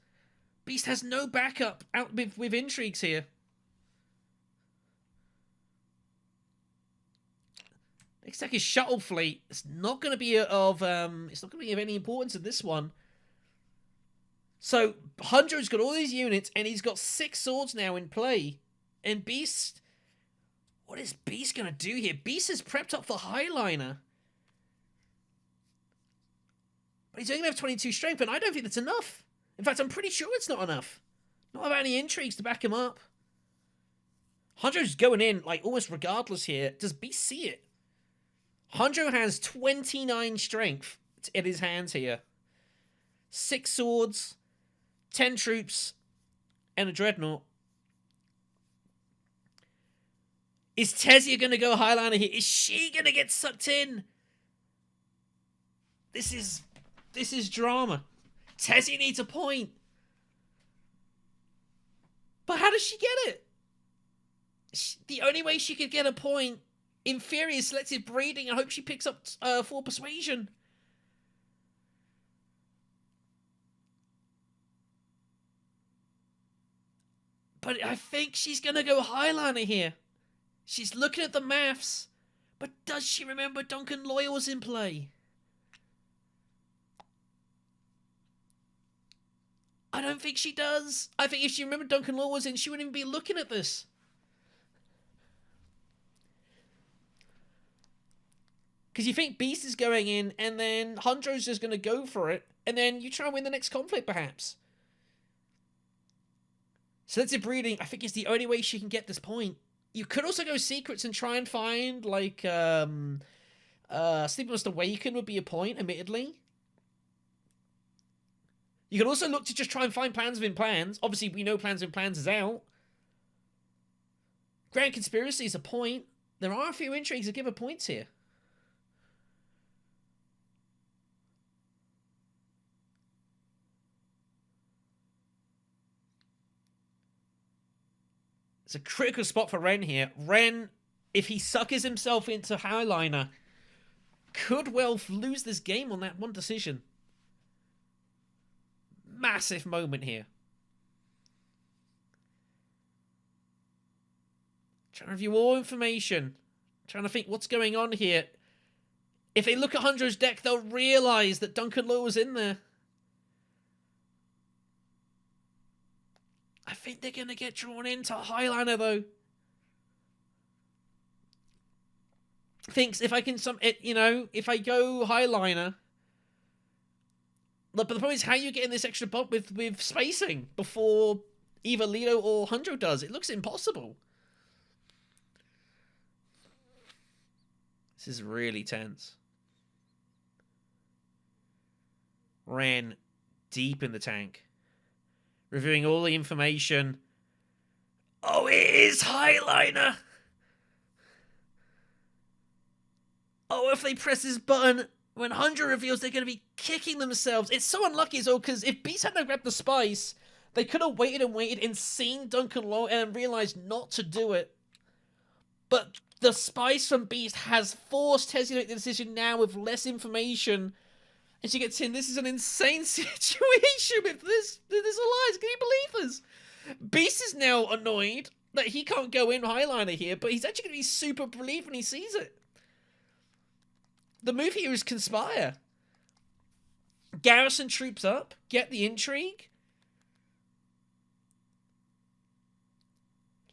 Beast has no backup out with intrigues here. Next tech is Shuttle Fleet. It's not going to be of any importance in this one. So Hundred's got all these units, and he's got 6 swords now in play. And Beast, what is Beast going to do here? Beast is prepped up for Highliner, but he's only going to have 22 strength, and I don't think that's enough. In fact, I'm pretty sure it's not enough. Not about any intrigues to back him up. Hundred's going in like almost regardless here. Does Beast see it? Hundred has 29 strength in his hands here. 6 swords, 10 troops, and a Dreadnought. Is Tessia going to go Highliner here? Is she going to get sucked in? This is drama. Tessia needs a point. But how does she get it? The only way she could get a point, in theory, is selective breeding. I hope she picks up 4 persuasion. But I think she's going to go Highliner here. She's looking at the maths. But does she remember Duncan Loyal was in play? I don't think she does. I think if she remembered Duncan Loyal was in, she wouldn't even be looking at this. Because you think Beast is going in, and then Hundro's just going to go for it, and then you try and win the next conflict, perhaps. Selective breeding, I think, is the only way she can get this point. You could also go secrets and try and find, like, Sleeping Must Awaken would be a point, admittedly. You can also look to just try and find Plans Within Plans. Obviously, we know Plans Within Plans is out. Grand Conspiracy is a point. There are a few intrigues that give a points here. It's a critical spot for Ren here. Ren, if he suckers himself into Highliner, could well lose this game on that one decision. Massive moment here. Trying to review all information. Trying to think what's going on here. If they look at Hunjo's deck, they'll realise that Duncan Law was in there. I think they're going to get drawn into Highliner, though. Thinks if I can, if I go Highliner... But the problem is how you get in this extra bump with spacing before either Lido or Hunjo does. It looks impossible. This is really tense. Ren deep in the tank. Reviewing all the information. Oh, it is Highliner! Oh, if they press this button, when Hunjo reveals, they're going to be kicking themselves. It's so unlucky as well, because if Beast hadn't grabbed the spice, they could have waited and seen Duncan Law and realized not to do it. But the spice from Beast has forced Tessie to make the decision now with less information. And she gets in. This is an insane situation with this alliance. Can you believe this? Beast is now annoyed that he can't go in Highliner here, but he's actually going to be super relieved when he sees it. The move here is Conspire. Garrison troops up. Get the intrigue.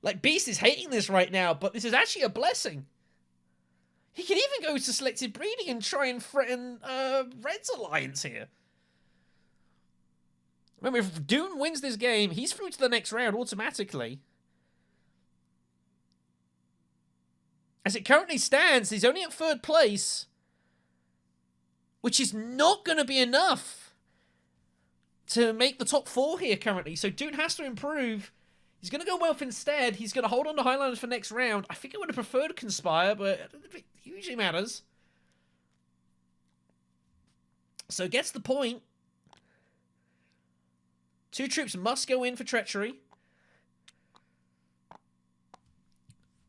Like, Beast is hating this right now, but this is actually a blessing. He can even go to selective breeding and try and threaten Red's alliance here. Remember, if Dune wins this game, he's through to the next round automatically. As it currently stands, he's only at 3rd place, which is not going to be enough to make the top 4 here currently. So Dune has to improve. He's going to go Wealth instead. He's going to hold on to Highlanders for next round. I think I would have preferred Conspire, but I don't think it hugely matters. So gets the point. 2 troops must go in for treachery.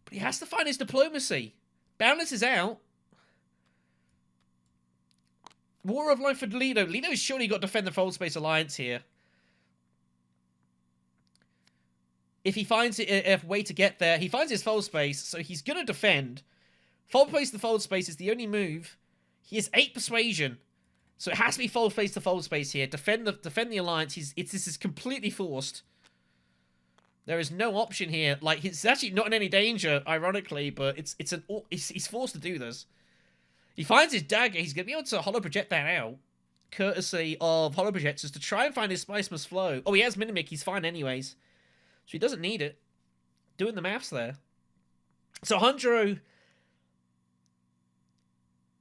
But he has to find his diplomacy. Boundless is out. War of Life for Lido. Lido's surely got to defend the Fold Space Alliance here. If he finds a way to get there, he finds his Fold Space, so he's going to defend. Fold Space to Fold Space is the only move. He has 8 Persuasion, so it has to be Fold Space to Fold Space here. Defend the Alliance. This is completely forced. There is no option here. Like, he's actually not in any danger, ironically, but he's forced to do this. He finds his dagger. He's going to be able to holo project that out, courtesy of holo projectors, to try and find his Spice Must Flow. Oh, he has Minimic. He's fine anyways. So he doesn't need it. Doing the maths there. So Hunjo...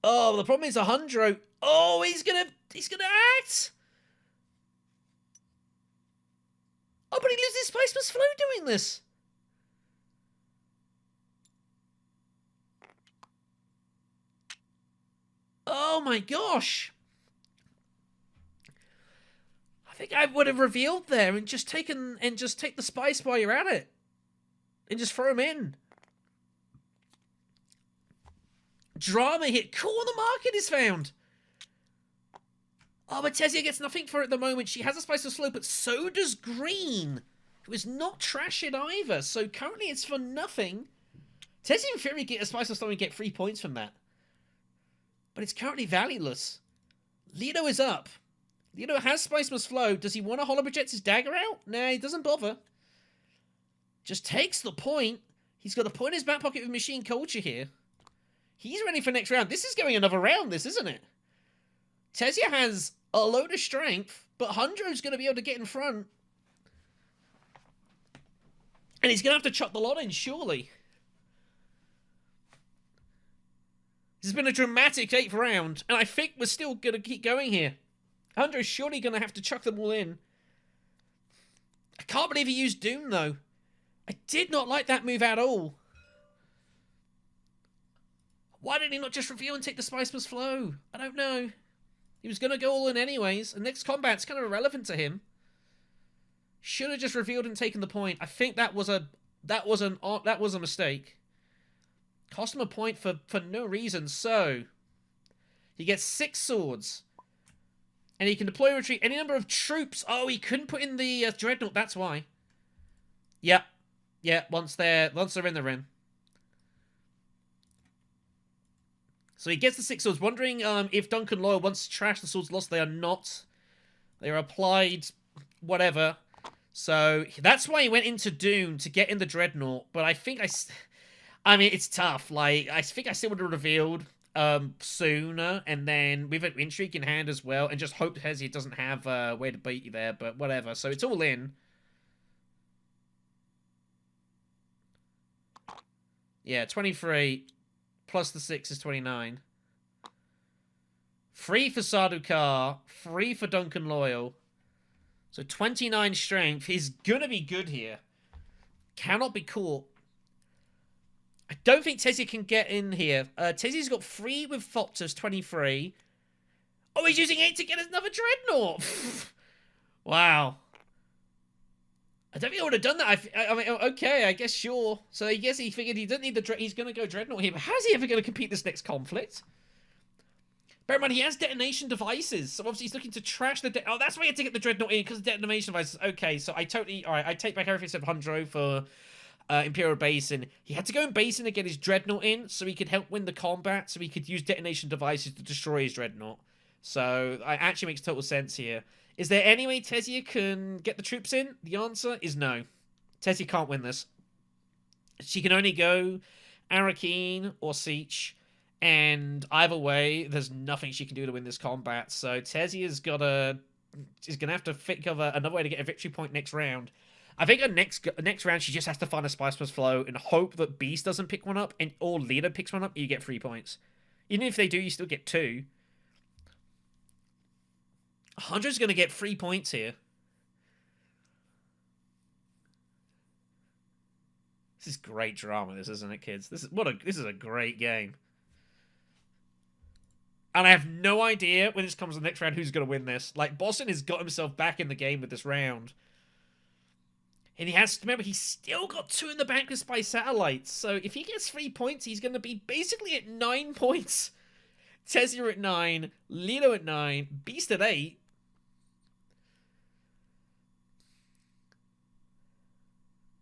Oh, the problem is Hunjo... Oh, he's gonna act! Oh, but he loses Spice Must Flow doing this! Oh my gosh! I think I would have revealed there and just take the spice while you're at it. And just throw him in. Drama hit. Corner market is found. Oh, but Tessia gets nothing for it at the moment. She has a spice of slow, but so does Green, who is not trash it either. So currently it's for nothing. Tessia in theory get a spice of slow and get 3 points from that. But it's currently valueless. Lido is up. Lido has Spice Must Flow. Does he want to holo project his dagger out? Nah, he doesn't bother. Just takes the point. He's got a point in his back pocket with Machine Culture here. He's ready for next round. This is going another round, this, isn't it? Tessia has a load of strength, but Hunjo's going to be able to get in front. And he's going to have to chuck the lot in, surely. This has been a dramatic 8th round, and I think we're still going to keep going here. Hunjo's surely going to have to chuck them all in. I can't believe he used Doom, though. I did not like that move at all. Why did he not just reveal and take the Spice Must Flow? I don't know. He was going to go all in anyways, and next combat's kind of irrelevant to him. Should have just revealed and taken the point. I think that was a mistake. Cost him a point for no reason. So he gets 6 swords, and he can deploy and retreat any number of troops. Oh, he couldn't put in the dreadnought. That's why. Yep. Yeah. Once they're in the rim. So he gets the 6 swords. Wondering if Duncan Loyal wants to trash the swords lost. They are not. They are applied. Whatever. So that's why he went into Dune to get in the dreadnought. But I think I mean, it's tough. Like, I think I still would have revealed sooner, and then with an intrigue in hand as well, and just hope Hezzy doesn't have a way to beat you there, but whatever. So it's all in. Yeah, 23 plus the 6 is 29. 3 for Sardaukar, 3 for Duncan Loyal. So 29 strength. He's gonna be good here. Cannot be caught. I don't think Tessia can get in here. Tessia's got 3 with Thopter's 23. Oh, he's using 8 to get another Dreadnought. Wow. I don't think I would have done that. I mean, okay, I guess sure. So I guess he figured he didn't need the he's going to go Dreadnought here. But how's he ever going to compete this next conflict? Bear in mind, he has detonation devices. So obviously he's looking to trash the... Oh, that's why he had to get the Dreadnought in, because of detonation devices. Okay, so I totally... Alright, I take back everything I said Hundro for Imperial Basin. He had to go in Basin to get his Dreadnought in, so he could help win the combat, so he could use detonation devices to destroy his Dreadnought. So it actually makes total sense here. Is there any way Tessia can get the troops in? The answer is no. Tessia can't win this. She can only go Arakeen or Siege. And either way, there's nothing she can do to win this combat. So Tessia's is gonna have to think of another way to get a victory point next round. I think next round she just has to find a Spice Plus Flow and hope that Beast doesn't pick one up, and or Leader picks one up. You get 3 points. Even if they do, you still get 2. 100's gonna get 3 points here. This is great drama, this, isn't it, kids? This is a great game. And I have no idea when this comes to the next round who's going to win this. Like, Boston has got himself back in the game with this round. And he has to remember, he's still got 2 in the bank with Spy Satellites. So if he gets 3 points, he's going to be basically at 9 points. Tessia at 9, Lilo at 9, Beast at 8.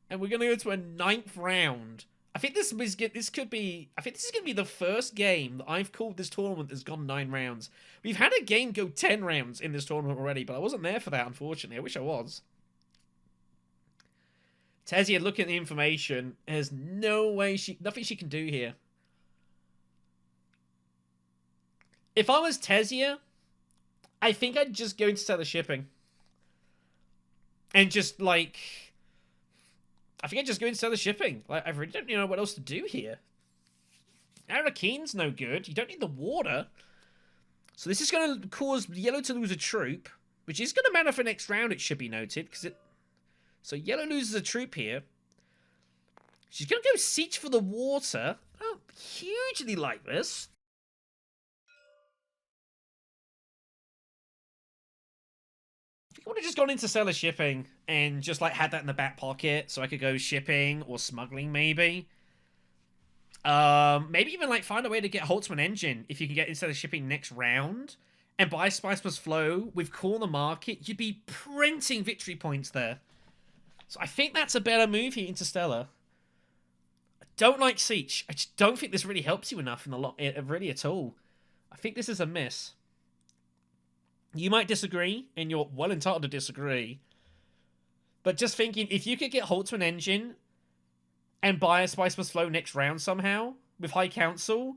And we're going to go to a 9th round. I think this could be... I think this is going to be the first game that I've called this tournament that's gone 9 rounds. We've had a game go 10 rounds in this tournament already, but I wasn't there for that, unfortunately. I wish I was. Tessia, looking at the information, there's no way nothing she can do here. If I was Tessia, I think I'd just go into Stellar Shipping. And just, like... I think I just go into Stellar Shipping. Like, I really don't know what else to do here. Arakeen's no good. You don't need the water. So this is going to cause Yellow to lose a troop, which is going to matter for next round, it should be noted. So Yellow loses a troop here. She's going to go Siege for the water. I don't hugely like this. I would have just gone into Stellar Shipping and just like had that in the back pocket so I could go shipping or smuggling maybe. Maybe even like find a way to get Holtzman Engine if you can get instead of shipping next round and buy Spice Plus Flow with Corner Market. You'd be printing victory points there. So I think that's a better move here into Stellar. I don't like Siege. I just don't think this really helps you enough in the lot, really at all. I think this is a miss. You might disagree, and you're well entitled to disagree. But just thinking, if you could get Holtzman Engine and buy a Spice Plus Flow next round somehow with High Council,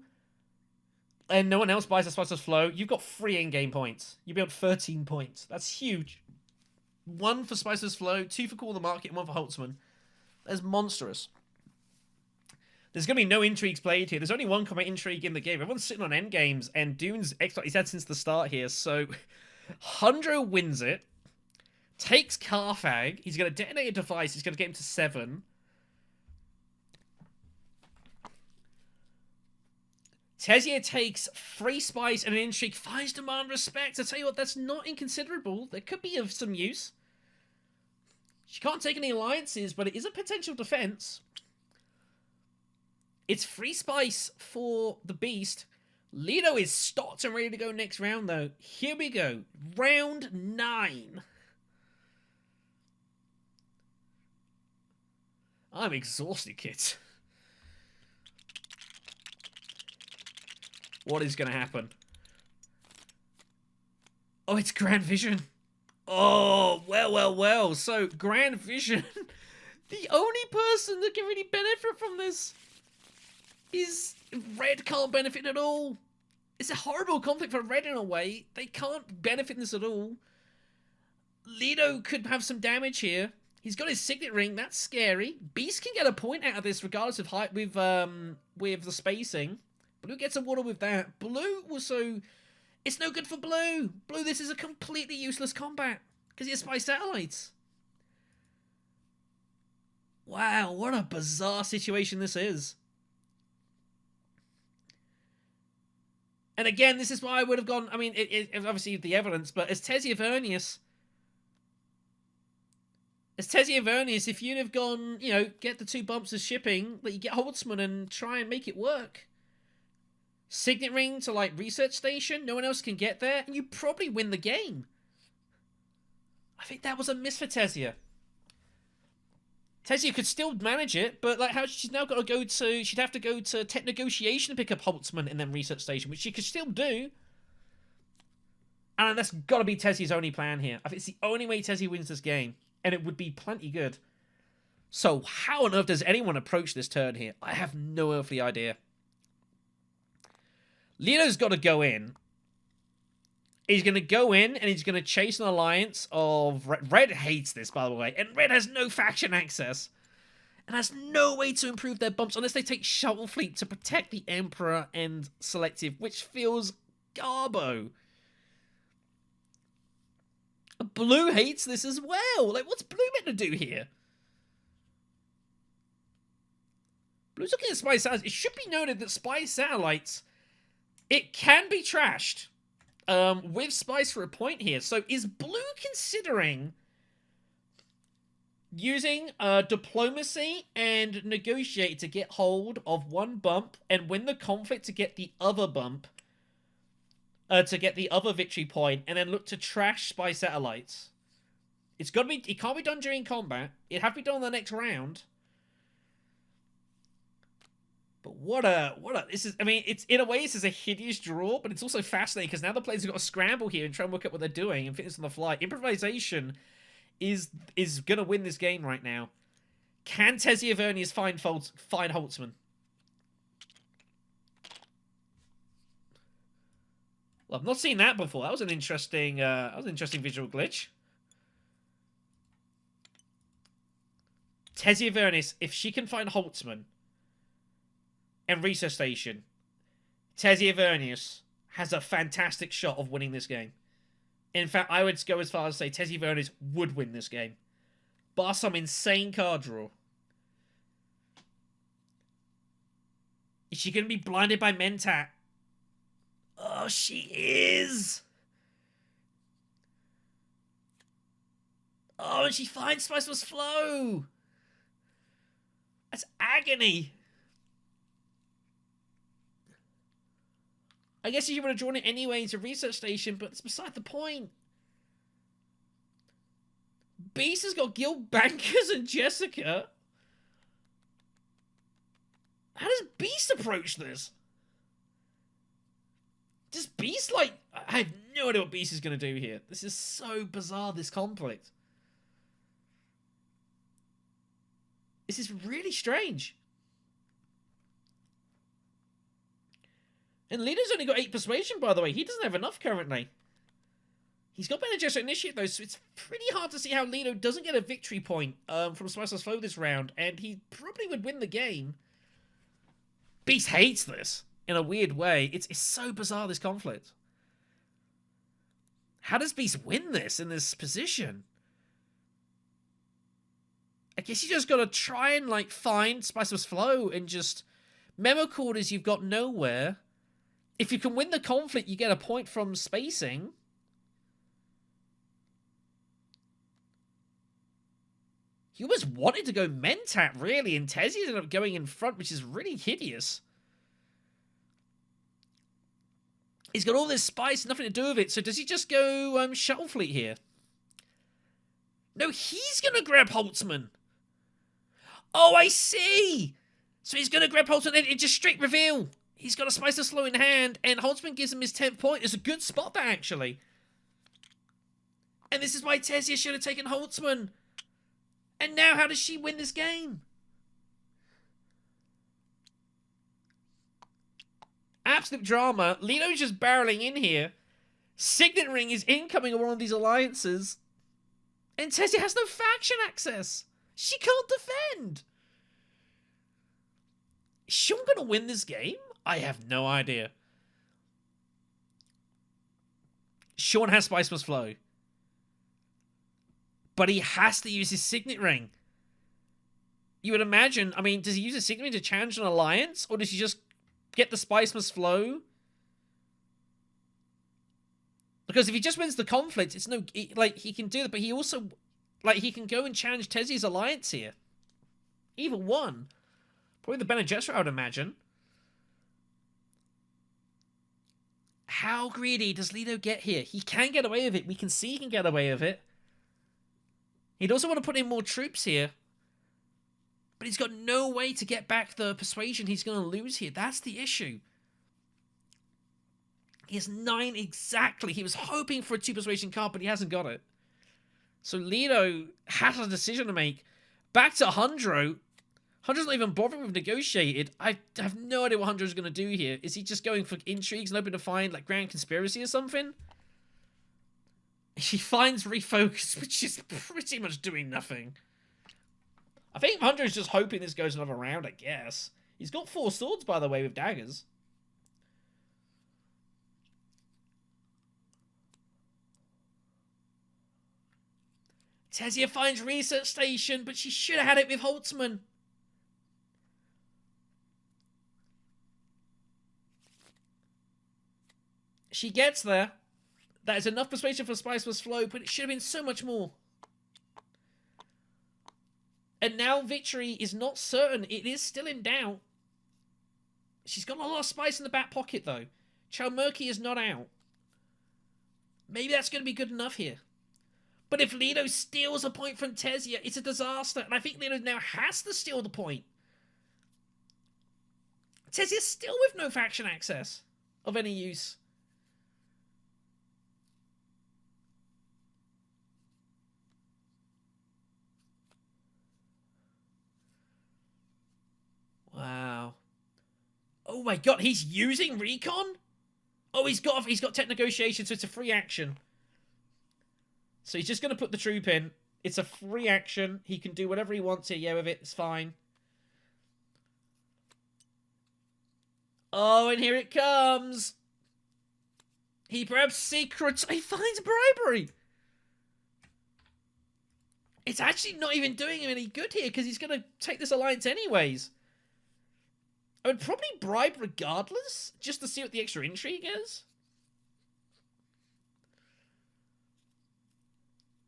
and no one else buys a Spice Plus Flow, you've got 3 in-game points. You'll be on 13 points. That's huge. 1 for Spice Plus Flow, 2 for Call the Market, and 1 for Holtzman. That's monstrous. There's going to be no intrigues played here. There's only 1 combat intrigue in the game. Everyone's sitting on endgames, and Dune's exploit he's had since the start here, so... Hundro wins it, takes Carthag, he's going to detonate a device, he's going to get him to 7, Tezia takes 3 spice and an intrigue, finds demand respect. I tell you what, that's not inconsiderable. That could be of some use. She can't take any alliances, but it is a potential defense. It's 3 spice for the beast. Lido is stocked and ready to go next round, though. Here we go. Round 9. I'm exhausted, kids. What is going to happen? Oh, it's Grand Vision. Oh, well. So, Grand Vision, the only person that can really benefit from this is Red can't benefit at all. It's a horrible conflict for Red in a way. They can't benefit in this at all. Lido could have some damage here. He's got his Signet Ring. That's scary. Beast can get a point out of this regardless of height with the spacing. Blue gets a water with that. Blue also... It's no good for Blue. Blue, this is a completely useless combat because he has spy satellites. Wow, what a bizarre situation this is. And again, this is why I would have gone... I mean, it obviously the evidence, but as Tezia Vernius, if you'd have gone, you know, get the 2 bumps of shipping, let you get Holtzman and try and make it work. Signet Ring to, like, research station, no one else can get there, and you probably win the game. I think that was a miss for Tezia. Tezia could still manage it, but, like, how she's now got to go to... She'd have to go to tech negotiation to pick up Holtzman and then research station, which she could still do. And that's got to be Tezia's only plan here. I think it's the only way Tezia wins this game, and it would be plenty good. So, how on earth does anyone approach this turn here? I have no earthly idea. Lido's got to go in. He's going to go in and he's going to chase an alliance of... Red hates this, by the way. And Red has no faction access. And has no way to improve their bumps unless they take Shuttle Fleet to protect the Emperor and Selective, which feels garbo. Blue hates this as well. Like, what's Blue meant to do here? Blue's looking at spy satellites. It should be noted that spy satellites... It can be trashed with spice for a point here. So is Blue considering using diplomacy and negotiate to get hold of 1 bump and win the conflict to get the other bump, to get the other victory point, and then look to trash spy satellites? It's got to be. It can't be done during combat. It have to be done in the next round. But what a, this is, I mean, it's, in a way, this is a hideous draw, but it's also fascinating, because now the players have got to scramble here and try and work out what they're doing and fit this on the fly. Improvisation is going to win this game right now. Can Tezia Vernius find Holtzman? Well, I've not seen that before. That was an interesting, visual glitch. Tezia Vernius, if she can find Holtzman and research station, Tezia Vernius has a fantastic shot of winning this game. In fact, I would go as far as say Tezia Vernius would win this game. Bar some insane card draw. Is she going to be blinded by Mentat? Oh, she is! Oh, and she finds Spiceless Flow! That's agony! I guess you would have drawn it anyway to research station, but it's beside the point. Beast has got Guild Bankers and Jessica. How does Beast approach this? Does Beast, like... I have no idea what Beast is going to do here. This is so bizarre, this conflict. This is really strange. And Lido's only got 8 persuasion, by the way. He doesn't have enough currently. He's got Bene Gesserit Initiate, though, so it's pretty hard to see how Lido doesn't get a victory point from Spiceless Flow this round, and he probably would win the game. Beast hates this in a weird way. It's so bizarre, this conflict. How does Beast win this in this position? I guess you just got to try and, like, find Spiceless Flow and just... Memo Quarters you've got nowhere. If you can win the conflict, you get a point from spacing. He almost wanted to go Mentat, really, and Tessie ended up going in front, which is really hideous. He's got all this spice, nothing to do with it, so does he just go Shuttle Fleet here? No, he's going to grab Holtzman. Oh, I see! So he's going to grab Holtzman, and it's just straight reveal. He's got a Spice of Slow in hand, and Holtzman gives him his 10th point. It's a good spot there, actually. And this is why Tessia should have taken Holtzman. And now, how does she win this game? Absolute drama. Lito's just barreling in here. Signet Ring is incoming on one of these alliances. And Tessia has no faction access. She can't defend. Is Sean going to win this game? I have no idea. Sean has Spice Must Flow. But he has to use his Signet Ring. You would imagine, I mean, does he use his Signet Ring to challenge an alliance? Or does he just get the Spice Must Flow? Because if he just wins the conflict, it's no... Like, he can do that, but he also... Like, he can go and challenge Tessie's alliance here. Either one. Probably the Bene Gesserit, I would imagine. How greedy does Lito get here? He can get away with it. We can see he can get away with it. He'd also want to put in more troops here. But he's got no way to get back the persuasion he's going to lose here. That's the issue. He has 9 exactly. He was hoping for a 2 persuasion card, but he hasn't got it. So Lito has a decision to make. Back to Hundro. Hundro's not even bothering with negotiated. I have no idea what Hundro's going to do here. Is he just going for intrigues and hoping to find like Grand Conspiracy or something? He finds Refocus, which is pretty much doing nothing. I think Hundro's just hoping this goes another round, I guess. He's got 4 swords, by the way, with daggers. Tessia finds Research Station, but she should have had it with Holtzman. She gets there. That is enough persuasion for Spice Must Flow, but it should have been so much more. And now victory is not certain. It is still in doubt. She's got a lot of spice in the back pocket, though. Chalmurky is not out. Maybe that's going to be good enough here. But if Lito steals a point from Tessia, it's a disaster. And I think Lito now has to steal the point. Tessia's still with no faction access of any use. Wow. Oh my god, he's using Recon? Oh, he's got tech negotiation, so it's a free action. So he's just going to put the troop in. It's a free action. He can do whatever he wants here. Yeah, with it. It's fine. Oh, and here it comes. He grabs secrets. He finds bribery. It's actually not even doing him any good here because he's going to take this alliance anyways. I would probably bribe regardless, just to see what the extra intrigue is.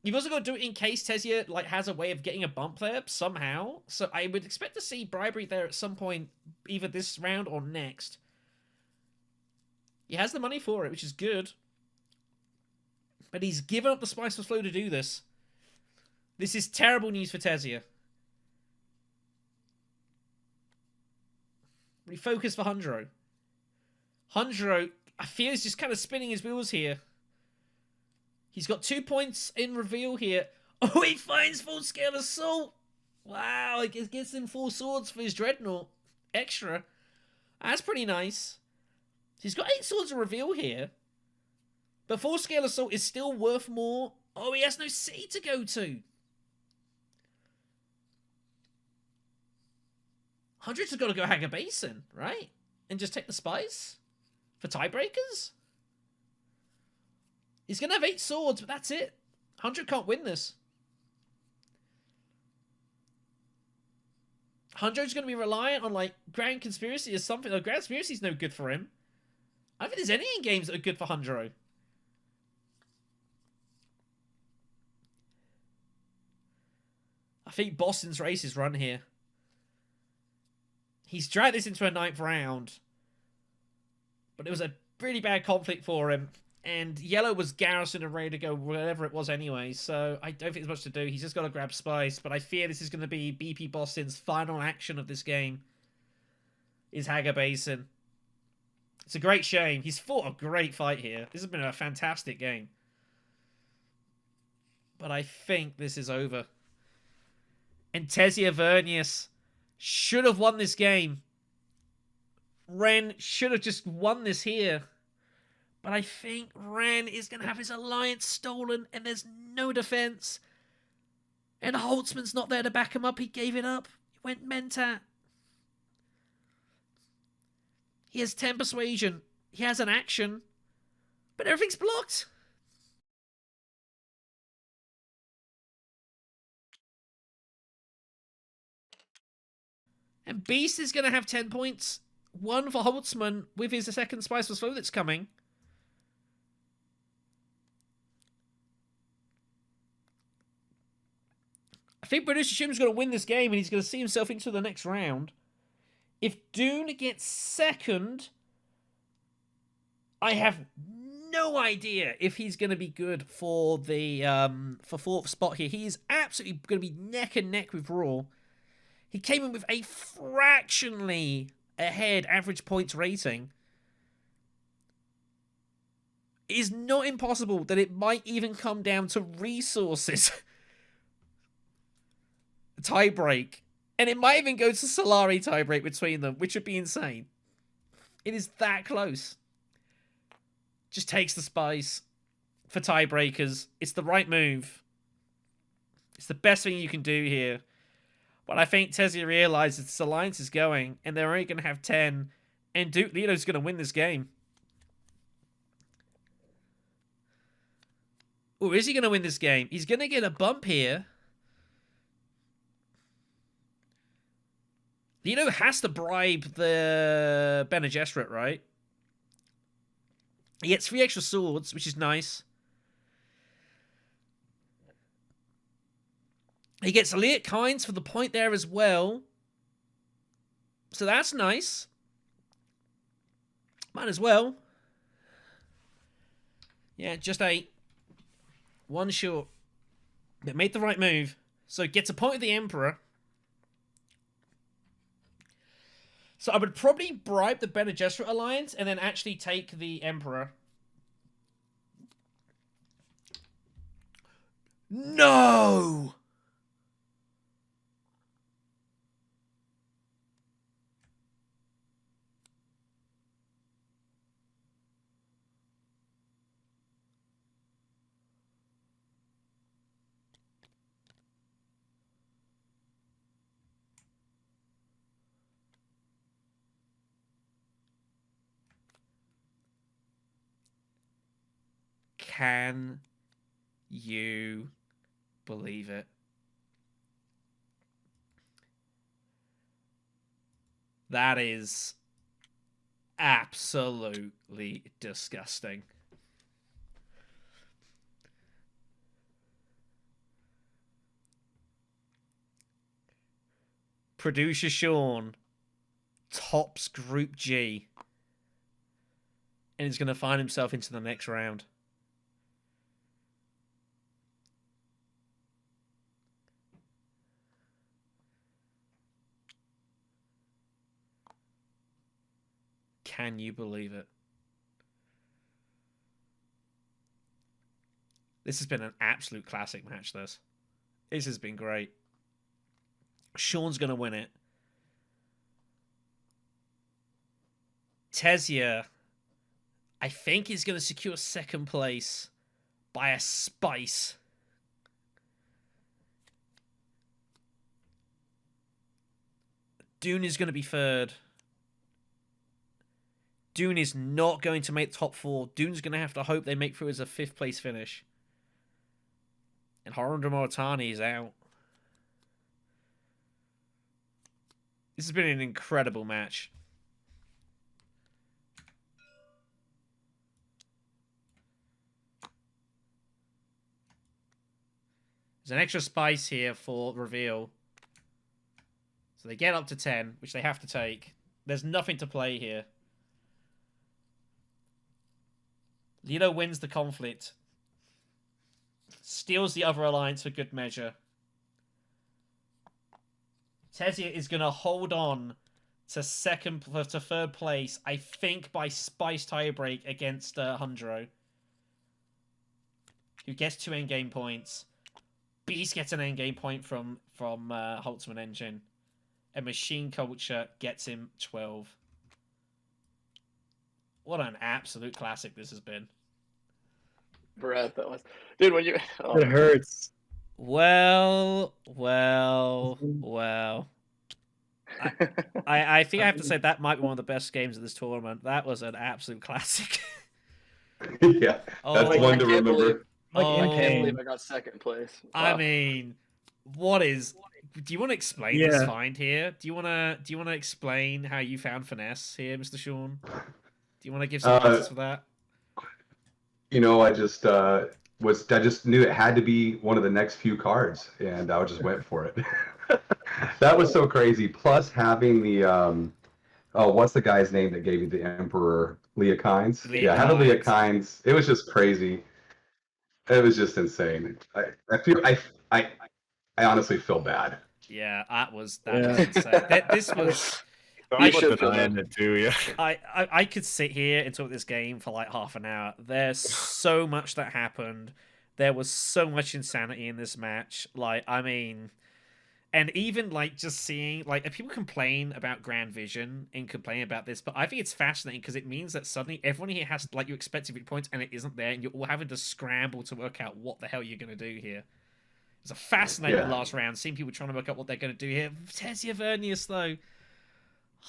You've also got to do it in case Tessia like has a way of getting a bump there somehow. So I would expect to see bribery there at some point, either this round or next. He has the money for it, which is good. But he's given up the Spice Must Flow to do this. This is terrible news for Tessia. Refocus for Hundro. Hundro, I feel, is just kind of spinning his wheels here. He's got 2 points in reveal here. Oh, he finds full-scale assault. Wow, it gets him 4 swords for his dreadnought. Extra. That's pretty nice. He's got 8 swords in reveal here. But full-scale assault is still worth more. Oh, he has no city to go to. 100's got to go Hanger Basin, right? And just take the spice? For tiebreakers? He's going to have 8 swords, but that's it. 100 can't win this. 100's going to be reliant on, like, Grand Conspiracy or something. Grand Conspiracy's no good for him. I don't think there's any games that are good for Hunjiro. I think Boston's race is run here. He's dragged this into a 9th round. But it was a really bad conflict for him. And Yellow was garrisoned and ready to go whatever it was anyway. So I don't think there's much to do. He's just got to grab Spice. But I fear this is going to be BP Boston's final action of this game. Is Haga Basin. It's a great shame. He's fought a great fight here. This has been a fantastic game. But I think this is over. And Tessia Vernius should have won this game. Ren should have just won this here. But I think Ren is going to have his alliance stolen and there's no defense. And Holtzman's not there to back him up. He gave it up. He went Mentat. He has 10 persuasion. He has an action. But everything's blocked. And Beast is going to have 10 points. 1 for Holtzman with his second Spiceless Flow that's coming. I think British Shim's going to win this game and he's going to see himself into the next round. If Dune gets second, I have no idea if he's going to be good for the for 4th spot here. He is absolutely going to be neck and neck with Raw. He came in with a fractionally ahead average points rating. It is not impossible that it might even come down to resources. Tiebreak. And it might even go to Solari tiebreak between them, which would be insane. It is that close. Just takes the Spice for tiebreakers. It's the right move. It's the best thing you can do here. But I think Tessia realizes this alliance is going, and they're only going to have 10, and Duke Leo's going to win this game. Oh, is he going to win this game? He's going to get a bump here. Lino has to bribe the Bene Gesserit, right? He gets 3 extra swords, which is nice. He gets Elliot Kynes for the point there as well. So that's nice. Might as well. Yeah, just a 1 short. But made the right move. So gets a point of the Emperor. So I would probably bribe the Bene Gesserit alliance and then actually take the Emperor. No! Can you believe it? That is absolutely disgusting. Producer Sean tops Group G and is going to find himself into the next round. Can you believe it? This has been an absolute classic match, this. This has been great. Sean's going to win it. Tessia, I think, is going to secure 2nd place by a spice. Dune is going to be 3rd. Dune is not going to make top 4. Dune's going to have to hope they make through as a 5th place finish. And Harundra Moritani is out. This has been an incredible match. There's an extra spice here for reveal. So they get up to 10, which they have to take. There's nothing to play here. Lido wins the conflict. Steals the other alliance for good measure. Tezia is going to hold on to third place, I think, by spice tiebreak against Hundro, who gets 2 endgame points. Beast gets an endgame point from Holtzman Engine. And Machine Culture gets him 12. What an absolute classic this has been. Breath, that was, dude. When you, It hurts. Well. I think I have to say that might be one of the best games of this tournament. That was an absolute classic. Yeah, that's one to remember. I Oh, can't believe I got second place. Wow. I mean, what is? Do you want to explain this find here? Do you want to explain how you found finesse here, Mr. Sean? Do you want to give some answers for that? You know, I just knew it had to be one of the next few cards, and I just went for it. That was so crazy. Plus having the what's the guy's name that gave you the Emperor? Leah Kynes? Yeah, having Leah Kynes, it was just crazy. It was just insane. I honestly feel bad. Yeah, that was insane. This was. I should have it too. Yeah. I could sit here and talk this game for like half an hour. There's so much that happened. There was so much insanity in this match. Like, I mean, and even like just seeing like people complain about Grand Vision and complain about this, but I think it's fascinating because it means that suddenly everyone here has like you expect to be points and it isn't there, and you're all having to scramble to work out what the hell you're gonna do here. It's a fascinating last round, seeing people trying to work out what they're gonna do here. Tezia Vernius though.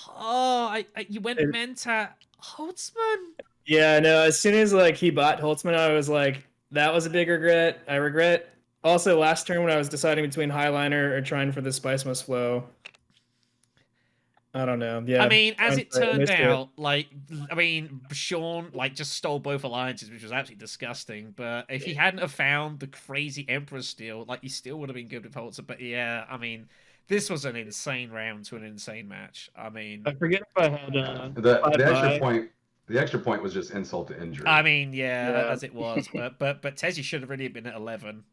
Oh, you went Mentat Holtzman. Yeah, no. As soon as like he bought Holtzman, I was like, that was a big regret. I regret. Also, last turn when I was deciding between Highliner or trying for the Spice Must Flow, I don't know. Yeah. I mean, as it turned out, Sean just stole both alliances, which was absolutely disgusting. But if he hadn't have found the crazy Emperor steal, he still would have been good with Holtzman. But yeah, I mean. This was an insane round to an insane match. I mean, I forget if I had the extra point. The extra point was just insult to injury. I mean, as it was, but Tezzy should have really been at 11,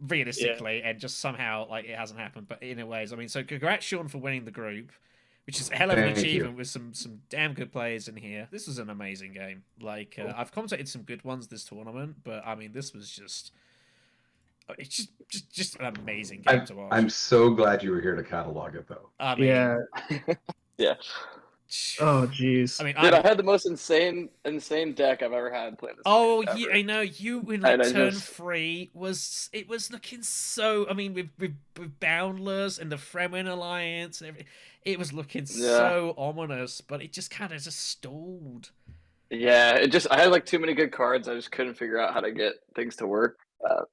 realistically, and just somehow it hasn't happened. But anyways, I mean, so congrats Sean for winning the group, which is a hell of an achievement with some damn good players in here. This was an amazing game. I've commentated some good ones this tournament, but I mean, this was just. It's just an amazing game to watch. I'm so glad you were here to catalog it, though. I mean, yeah. Oh, jeez. I mean, dude, I had the most insane deck I've ever had playing this. Oh, yeah, I know. You in turn 3 was looking so. I mean, with Boundless and the Fremen Alliance and everything, it was looking so ominous. But it just kind of stalled. Yeah, I had too many good cards. I just couldn't figure out how to get things to work.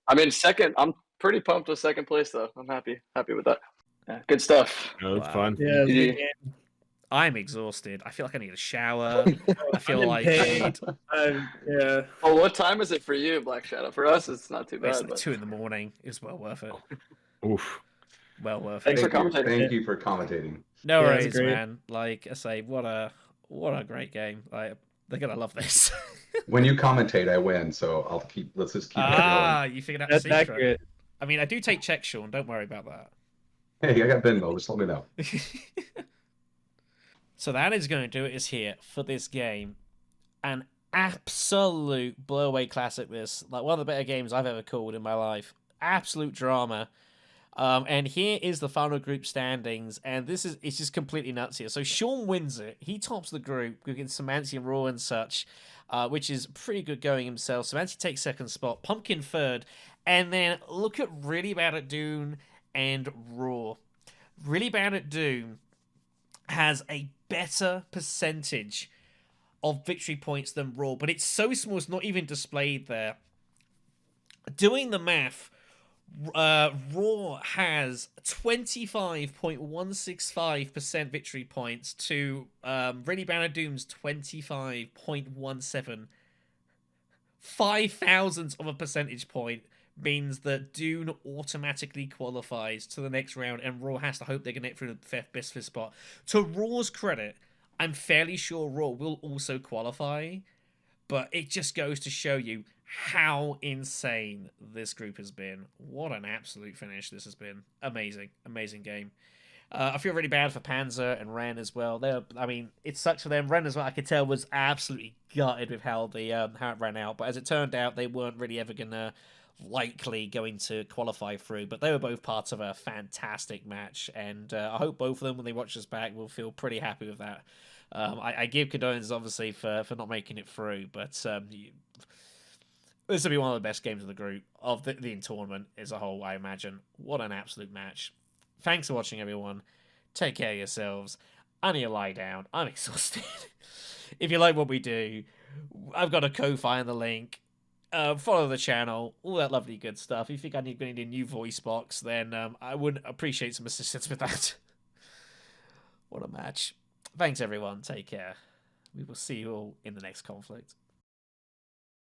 I mean, second. I'm pretty pumped with second place though. I'm happy with that. Yeah, good stuff. That was fun. Yeah. I'm exhausted. I feel like I need a shower. I feel like yeah. Well, what time is it for you, BlackShadow? For us, it's not too bad. It's like 2 a.m. It's well worth it. Oof. Well worth Thanks it. for commentating. Thank you for commentating. No worries, man. Like I say, what a great game. They're gonna love this. When you commentate, I win. So let's just keep it going. You figured out That's the secret. accurate. I mean, I do take checks, Sean. Don't worry about that. Hey, I got Venmo. Just let me know. So that is going to do it is here for this game. An absolute blow-away classic, this. One of the better games I've ever called in my life. Absolute drama. And here is the final group standings, and it's just completely nuts here. So Sean wins it. He tops the group against Semanci and Raw and such, which is pretty good going himself. Semanci takes second spot, Pumpkin third, and then look at Really BadAtDune and Raw. Really BadAtDune has a better percentage of victory points than Raw, but it's so small it's not even displayed there. Doing the math, Raw has 25.165% victory points to Really BadAtDune's 25.17. 0.5 thousandths of a percentage point means that Dune automatically qualifies to the next round, and Raw has to hope they can get through the best fifth spot. To Raw's credit, I'm fairly sure Raw will also qualify, but it just goes to show you how insane this group has been. What an absolute finish this has been. Amazing, amazing game. I feel really bad for Panzer and Ren as well. It sucks for them. Ren as well, I could tell, was absolutely gutted with how it ran out. But as it turned out, they weren't really ever likely going to qualify through. But they were both parts of a fantastic match, and I hope both of them, when they watch this back, will feel pretty happy with that. I give condolences, obviously, for not making it through, but this will be one of the best games of the group, of the tournament as a whole, I imagine. What an absolute match. Thanks for watching, everyone. Take care of yourselves. I need to lie down. I'm exhausted. If you like what we do, I've got a Ko-Fi in the link. Follow the channel. All that lovely good stuff. If you think I need a new voice box, then I would appreciate some assistance with that. What a match. Thanks, everyone. Take care. We will see you all in the next conflict.